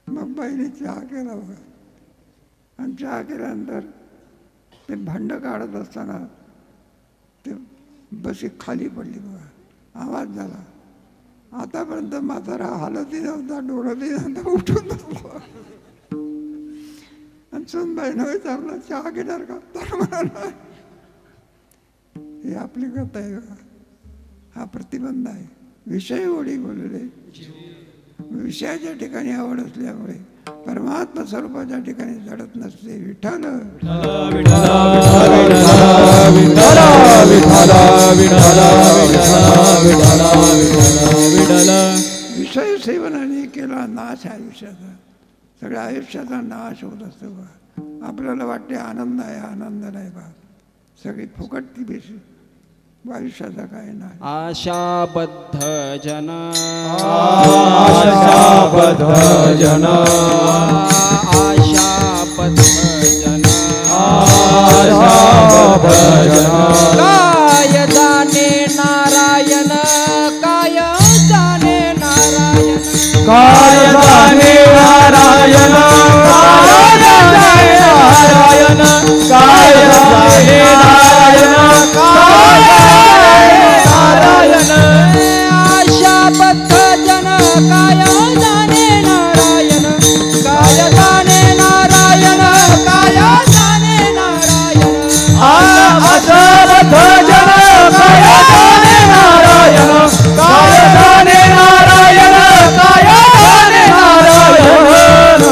मग बाईने चहा केला बघा. आणि चहा केल्यानंतर ते भांडं काढत असताना ते बशी खाली पडली बघा. आवाज झाला. आतापर्यंत म्हातारा हालतही नव्हता, डोळतही नव्हता, उठून बसला. आणि सुनबाईनं विचारलं चहा घेणार का. तर म्हणाला ही आपली कथा आहे बघा. हा प्रतिबंध आहे. विषय ओढी बोलले. विषयाच्या ठिकाणी आवड असल्यामुळे परमात्मा स्वरूपाच्या ठिकाणी जडत नसते. विठ्ठल विषय सेवनाने केला नाश आयुष्याचा. सगळ्या आयुष्याचा नाश होत असतो बा. आपल्याला वाटते आनंद आहे, आनंद नाही बा. सगळी फुकट ती बेशी. आयुष्याचा काय नाही. आशाबद्ध जन आशाबद्ध जन आशाबद्ध जन आशाबद्ध जन काय जाणे नारायण काय जाणे नारायण काय जाणे नारायण काय जाणे नारायण काय जाणे नारायण काय नारायण आशाबद्ध जन काय जाणे नारायण काय जाणे नारायण काय जाणे नारायण आशाबद्ध जन काय जाणे नारायण काय जाणे नारायण काय जाणे नारायण.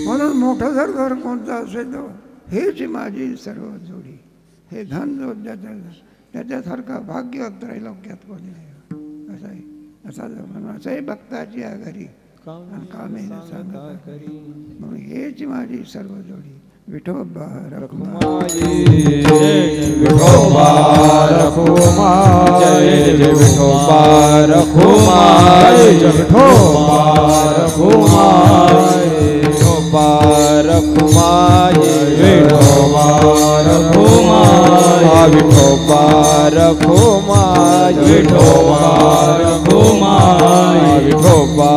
म्हणून मोठं जर घर कोणतं असेल तर हेच माझी सर्व जोडी. हे धन जो त्याच्यासारखा भाग्यवंत लोक्यात कोणी नाही. असं आहे. असा म्हणून असंही भक्ताची घरी आणि कामे म्हणून हेच माझी सर्व जोडी. विठोबा रखुमाई विठोबा रखुमाई जय विठोबा रखुमाई विठोबा रखुमाई विठोबा रखुमाई विठोबा रखुमाई विठोबा रखुमाई विठोबा रखुमाई विठोबा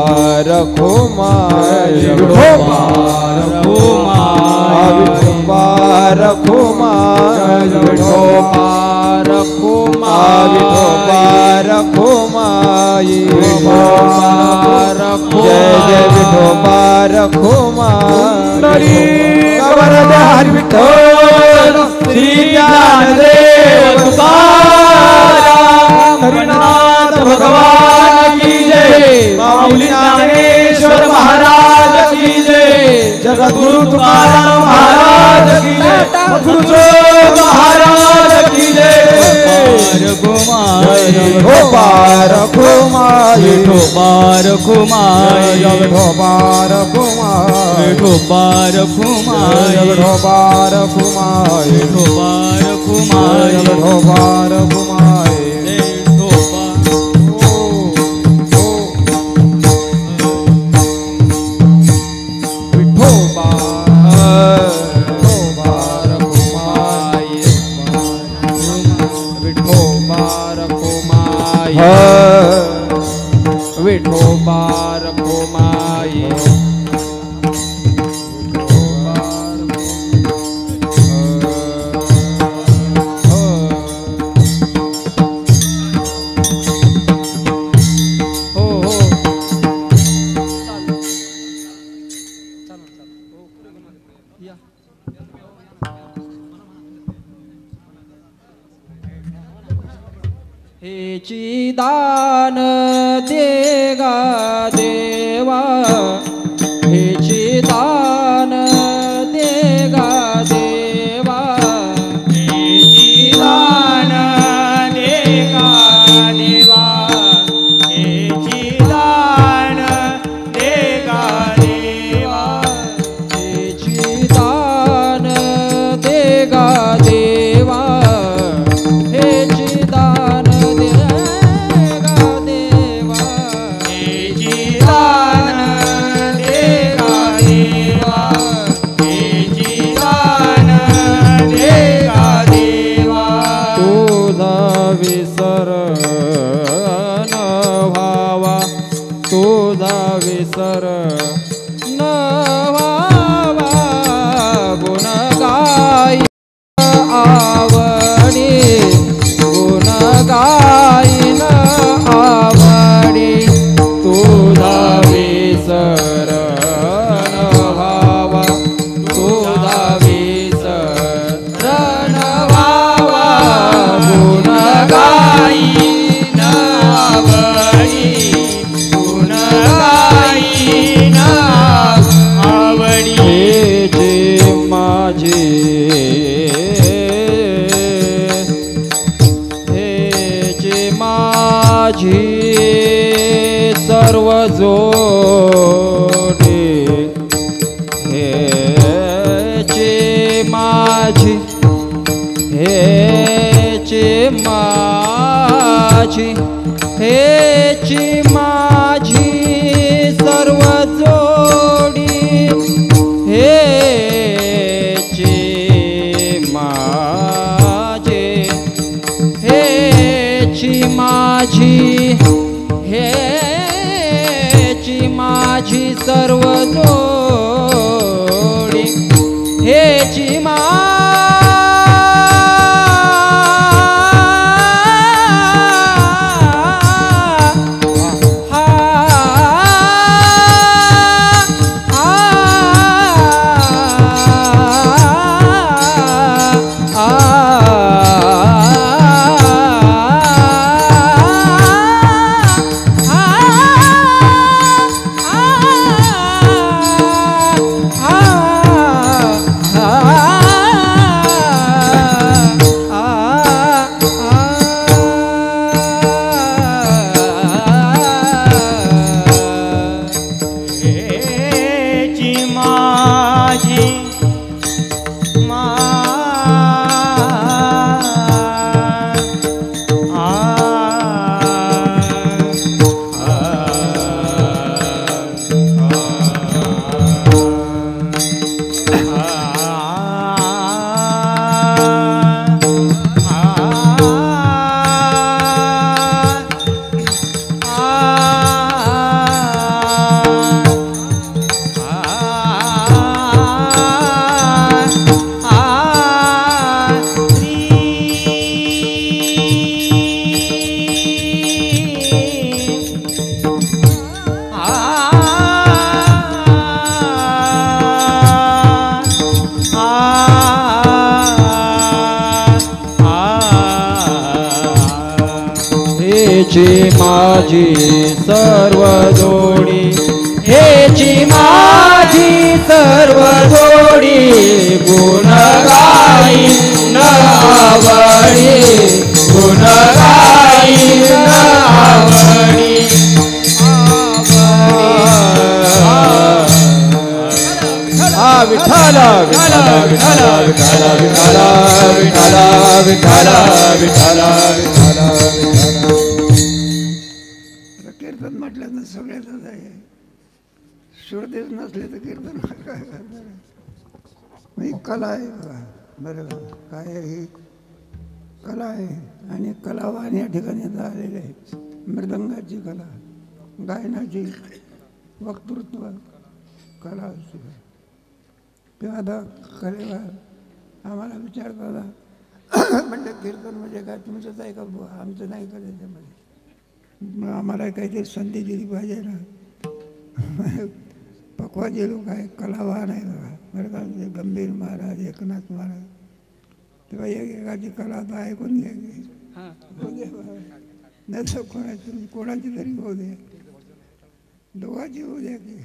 रखुमाई विठोबा रखुमाई विठोबा रखुमाई विठोबा रखुमाई विठोबा रखुमाई जय जय विठोबा रखुमाई हरि विठ्ठल श्री ज्ञानदेव तुकाराम हरिनाथ भगवान की जय. माऊली ज्ञानेश्वर महाराज की जय. जगद्गुरु तुकाराम महाराज की जय. सद्गुरुदेव महाराज की जय. विठोबा रखुमाई विठोबा रखुमाई विठोबा रखुमाई विठोबा रखुमाई विठोबा रखुमाई विठोबा रखुमाई विठोबा रखुमाई माई विठोबा रखो माई हेची दान देगा देवा हेची दान देगा देवा हेची दान देगा देवा हेची दान देगा देवा हेची दान देगा देवा हेची दान देगा देवा हेची दान देगा देवा हेची दान देगा देवा तुझा विसर न व्हावा तुझा विसर न व्हावा गुण गाई आवडी गुण गाईन आवडी तुझा विसर न व्हावा तुझा विसर न व्हावा गुण गाई आवडी गुण गाईन आवडी हेची माझी हेची माझी सर्व जोडी हेची माझी हेची माझी हेची माझी सर्व जोडी हेची माझी हेची माझी हेची माझी सर्व जोडी हेची हेची माझी हेची माझी सर्व जोडी हेची माझी सर्व जोडी गुण गाई न आवडी गुण गाई न आवडी विठ्ठल विठ्ठल विठ्ठल विठ्ठल विठ्ठल विठ्ठल विठ्ठल विठ्ठल कीर्तन म्हटलं तर सगळ्यातच आहे. सुरदेव नसले तर कीर्तन काय करणार. ही कला आहे बघा. बरं काय आहे ही कला आहे आणि कलावान या ठिकाणी आता आलेले आहेत. मृदंगाची कला, गायनाची, वक्तृत्व कला असते. तेव्हा आता कलेवर आम्हाला विचारतात म्हणजे कीर्तन म्हणजे काय तुमचंच आहे का बुवा, आमचं नाही का त्याच्यामध्ये. मग आम्हाला काहीतरी संधी दिली पाहिजे ना. पक्वाचे लोक आहे, कलावान आहे बघा, बरं का, गंभीर महाराज, एकनाथ महाराज. तेव्हा एकाची कला तर ऐकून घ्यायची, नाही तर कोणाची तरी होऊ दे, दोघांची होऊ द्या की.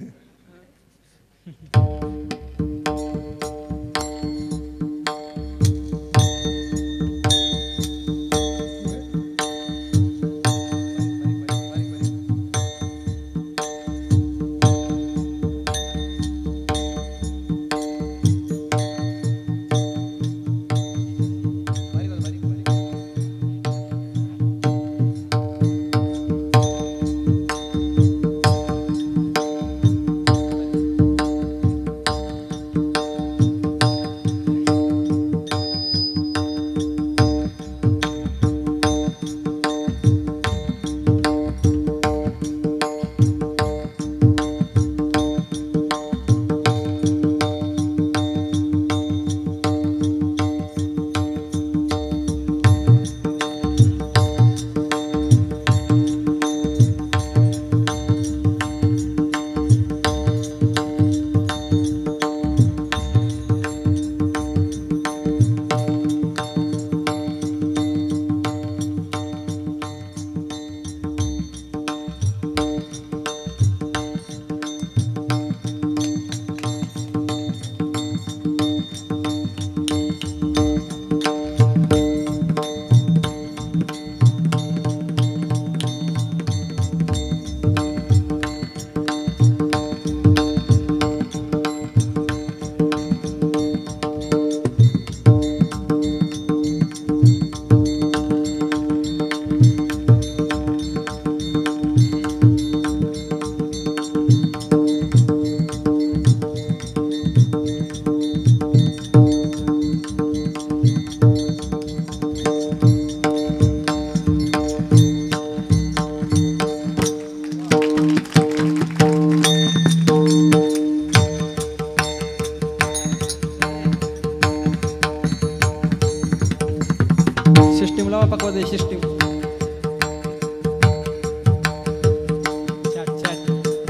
सिस्टीम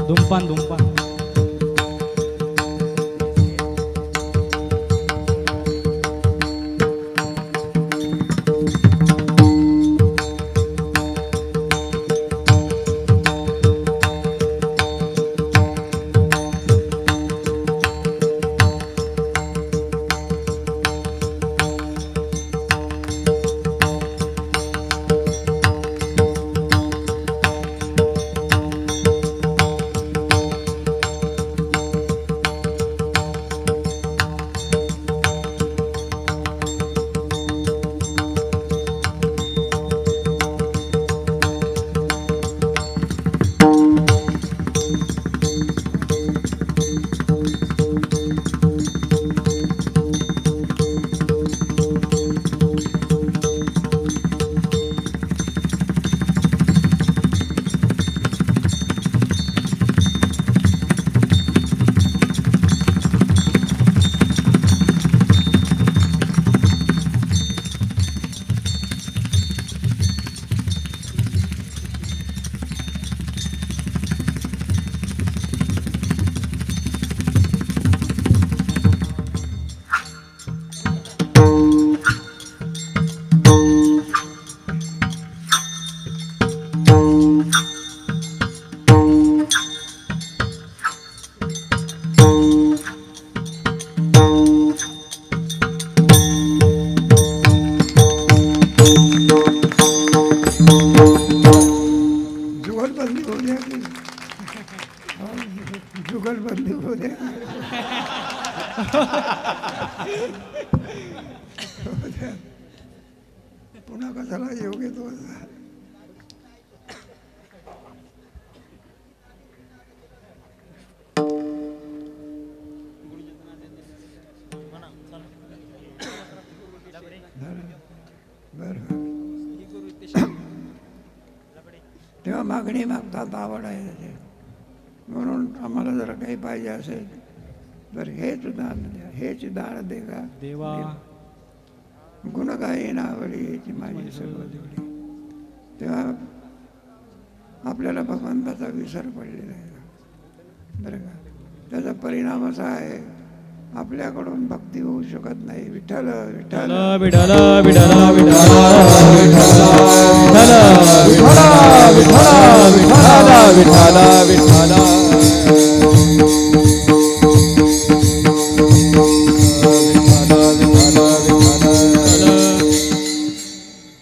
धूमपान जुगलबंदी हो द्या. पुन्हा कशाला योग येतो. बरं तेव्हा मागणी मागतात, आवड आहे त्याची. म्हणून आम्हाला जर काही पाहिजे असेल तर हेच दान द्या, हेच दान दे का देवा. गुण काही नावडी याची माझी सर्व जोडी. तेव्हा आपल्याला भगवंताचा विसर पडलेला आहे बरं का. त्याचा परिणाम असा आहे आपल्याकडून भक्ती होऊ शकत नाही. विठ्ठल विठ्ठल विठ्ठल विठ्ठल विठ्ठल विठ्ठल विठ्ठल विठ्ठल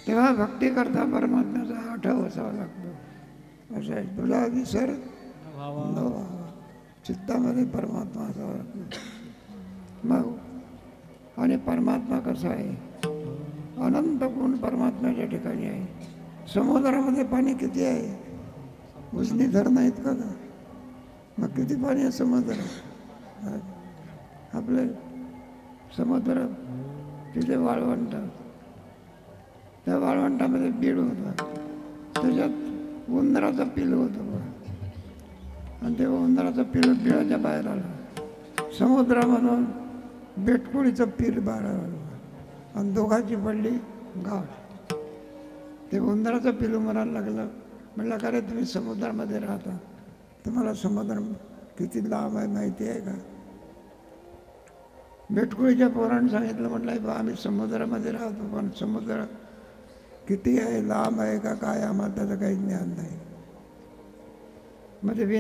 तेव्हा भक्ती करता परमात्म्याचा आठव असावा लागतो. असं आहे, तुला विसर न व्हावा. चित्तामध्ये परमात्मा असावा लागतो. मग आणि परमात्मा कसा आहे, अनंत गुण परमात्म्याच्या ठिकाणी आहे. समुद्रामध्ये पाणी किती आहे, उजनी धरणं आहेत का? मग किती पाणी आहे समुद्र. आपले समुद्र तिथे वाळवंट, त्या वाळवंटामध्ये बीड होता, त्याच्यात उंदराचं पिल्लू होतं बघा. आणि ते उंदराचं पिल्लू बिळाच्या बाहेर आलं. समुद्रामधून बेटकुळीचं पीर बाहेर आलं आणि दोघांची पडली गाठ. ते उंदराचं पिल्लू म्हणायला लागलं, म्हटलं का रे तुम्ही समुद्रामध्ये राहता, तुम्हाला समुद्र किती लांब आहे माहिती आहे का? बेटकुळीच्या पोरानं सांगितलं, म्हटलं आम्ही समुद्रामध्ये राहतो, पण समुद्र किती आहे, लांब आहे का काय, आम्हाला त्याचं काही ज्ञान नाही. मग ते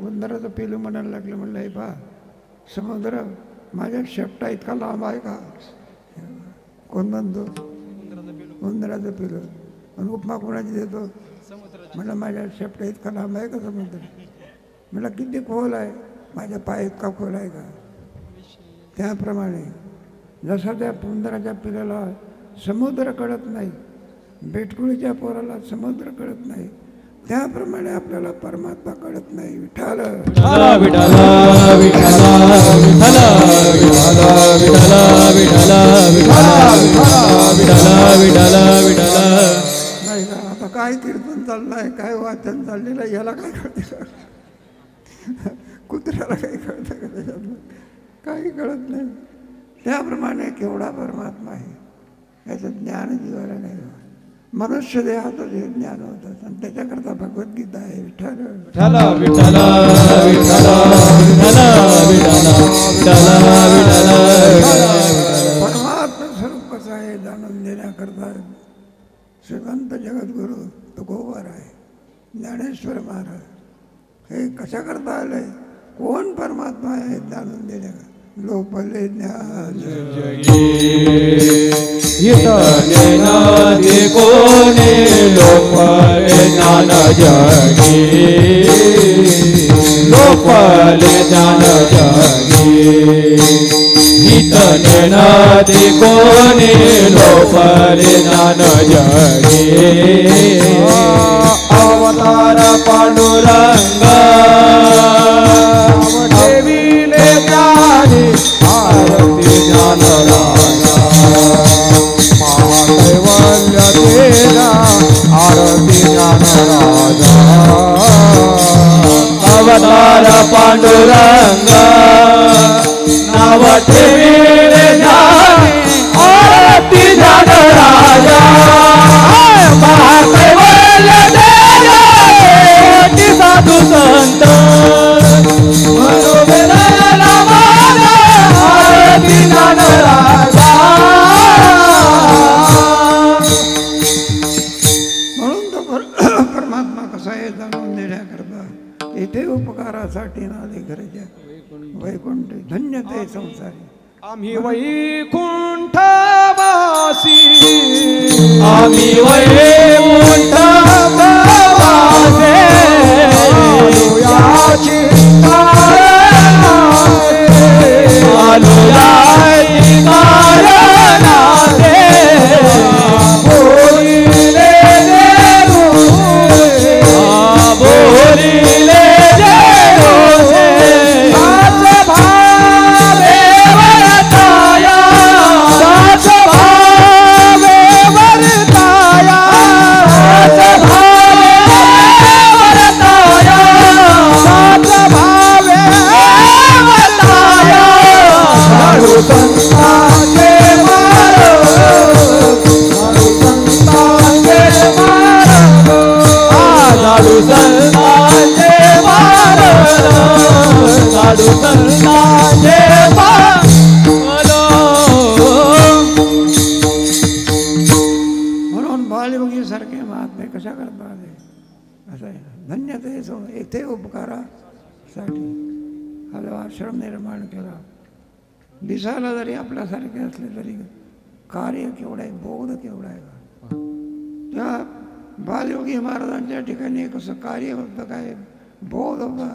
उंदराचं पिलू म्हणायला लागलं, म्हटलं हे पहा समुद्र माझ्या शेपटा इतका लांब आहे का? कोण म्हणतो? उंदराचं पिलू. आणि उपमा कोणाची देतो? म्हटलं माझ्या शेपटा इतका लांब आहे का समुद्र? म्हटलं किती खोल आहे? माझ्या पाय इतका खोल आहे का? त्याप्रमाणे जसं त्या उंदराच्या पिलाला समुद्र कळत नाही, बेटकुळीच्या पोराला समुद्र कळत नाही, त्याप्रमाणे आपल्याला परमात्मा कळत नाही. विठ्ठल विठ्ठल विठ्ठल विठ्ठल. नाही का आता काय कीर्तन चाललंय, काय वाचन चाललेलं आहे, याला काय कळतं? कुत्र्याला काही कळतं का त्याच्यातलं? काही कळत नाही. त्याप्रमाणे केवढा परमात्मा आहे याचं ज्ञान जीवाला नाही. मनुष्य देहाचं जे ज्ञान होतं आणि त्याच्याकरता भगवद्गीता आहे. विठ्ठल विठ्ठल विठ्ठल परमात्मा स्वरूप कसं आहे जाणून देण्याकरता श्रीमंत जगद्गुरु तुकोबर आहे, ज्ञानेश्वर महाराज हे कशाकरता आलंय, कोण परमात्मा आहे जाणून देण्याकरता. लोपले ज्ञान कोणे लोपले ज्ञान जगी, लोपले ज्ञान जगी. हितने नदी कोणे लोपले ज्ञान जगी. अवतार पांडुरंग देवीले ज्ञानी आरती ज्ञान राजा. महाकैवल्य तेरा आरती ज्ञान राजा. अवतार पांडुरंग नाव ठेवीले ज्ञानी आरती ज्ञान राजा. महाकैवल्य तेरा कोटी साधू संत मनोवेदना माझा आरती ज्ञान राजा. म्हणून तो परमात्मा कसा आहे जाणून देण्याकरता इथे उपकारासाठी नाले घरच्या वैकुंठ धन्य ते संसारी. आम्ही वैकुंठ वासी, आम्ही वैकुंठ वासी. याची आलो याची कारणाने बोलिले बोलिले भावे वर्ताया करता आले असं आहे. धन्य ते येथे उपकारासाठी हा जो आश्रम निर्माण केला. दिसायला जरी आपल्यासारखे असले तरी कार्य केवढं आहे, बोध केवढा आहे. त्या बालयोगी महाराजांच्या ठिकाणी कसं कार्य होतं, काय बोध होता,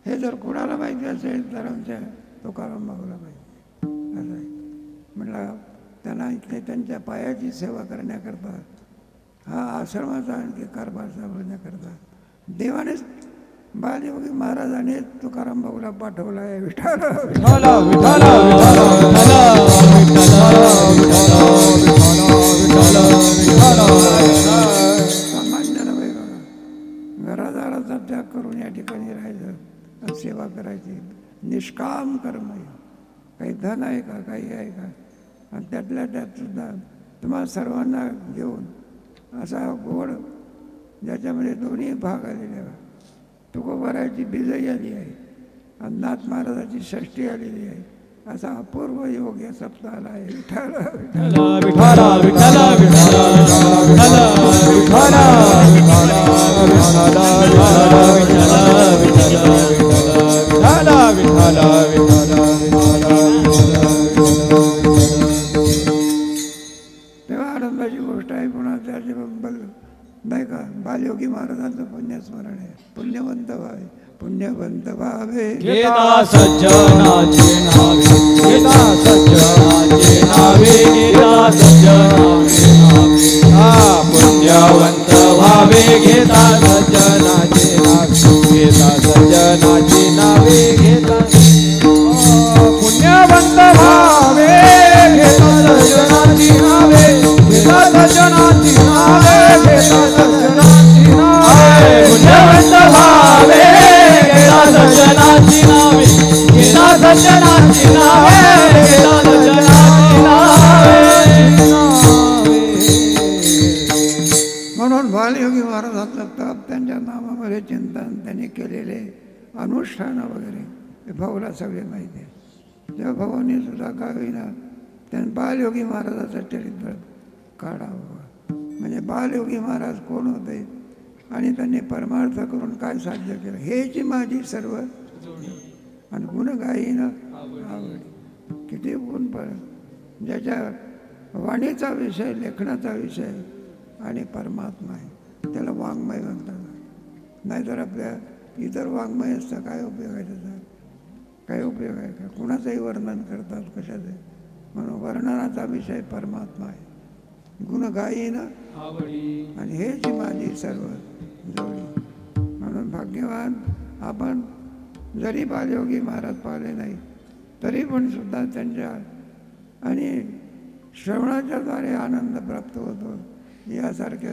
हे जर कुणाला माहिती असेल तर आमच्या तुकाराम बाबूला माहिती. असं आहे. म्हटलं त्यांना इथले त्यांच्या पायाची सेवा करण्याकरता, हा आश्रमाचा आणखी कारभार सांभाळण्याकरता देवानेच बालयोगी महाराजाने तुकाराम बाबूला पाठवला आहे. विठाल सामान्य नव्हे बघा. घरादाराचा त्याग करून या ठिकाणी राहायचं, सेवा करायची, निष्काम कर्म आहे. काही धन आहे का, काही आहे का, आणि त्यातल्या त्यात सुद्धा तुम्हाला सर्वांना घेऊन असा गोड ज्याच्यामध्ये दोन्ही भाग आलेले आहे. तुकोबाराची बिजई आली आहे आणि नाथ महाराजाची षष्टी आलेली आहे. असा अपूर्व योग या सप्ताहाला आहे. विठाला तेव्हा आनंदाची गोष्ट आहे. पुन्हा त्याच्याबद्दल नाही का बालयोगी महाराजांचं पुण्यस्मरण आहे. पुण्यवंत व्हावे, पुण्यवंत व्हावे, घेता सज्जनाचे नावे, घेता सज्जनाचे नावे, घेता सज्जनाचे नावे. हा पुण्यवंत व्हावे, घेता सज्जनाचे नावे, घेता सज्जनाचे नावे, घेता पुण्यवंत व्हावे, घेता सज्जनाची नावे, घेता सज्जनाची नावे, घेता सज्जनाची नावे. पुण्यवंत व्हावे, घेता सज्जनाची नावे, घेता सज्जनाची नावे, घेता सज्जनाची नावे. म्हणून बालयोगी महाराजांचं तप, त्यांच्या नामामध्ये चिंतन, त्यांनी केलेले अनुष्ठान वगैरे हे भाऊला सगळे माहिती आहे. तेव्हा भावांनी सुद्धा का होईना त्यांनी बालयोगी महाराजाचं चरित्र काढावं. म्हणजे बालयोगी महाराज कोण होते आणि त्यांनी परमार्थ करून काय साध्य केलं, हेची माझी सर्व आणि गुण गायीनं आवडी. किती गुण पण ज्याच्या वाणीचा विषय, लेखनाचा विषय आणि परमात्मा आहे त्याला वाङ्मय म्हणतात. नाहीतर आपल्या इतर वाङ्मय असतं काय उपयोग आहे त्याचा, काय उपयोग आहे का, कुणाचंही वर्णन करतात कशाचे. म्हणून वर्णनाचा विषय परमात्मा आहे. गुण गायीनं आवडी आणि हेच माझी सर्व जोडी. म्हणून भाग्यवान आपण. जरी बालयोगी महाराज पाहिले नाही तरी पण सुद्धा त्यांच्या आणि श्रवणाच्या द्वारे आनंद प्राप्त होतो. यासारखे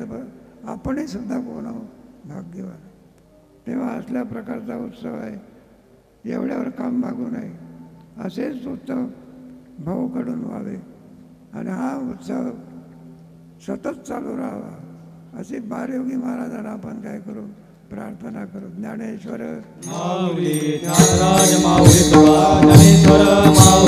आपणही सुद्धा कोण भाग्यवान. तेव्हा असल्या प्रकारचा उत्सव आहे. एवढ्यावर काम भागू नये, असेच उत्सव भाऊकडून व्हावे आणि हा उत्सव सतत चालू राहावा असे बालयोगी महाराजांना आपण काय करू, प्रार्थना करू. ज्ञानेश्वर माऊली ज्ञानराज माऊली तुका, ज्ञानेश्वर माऊली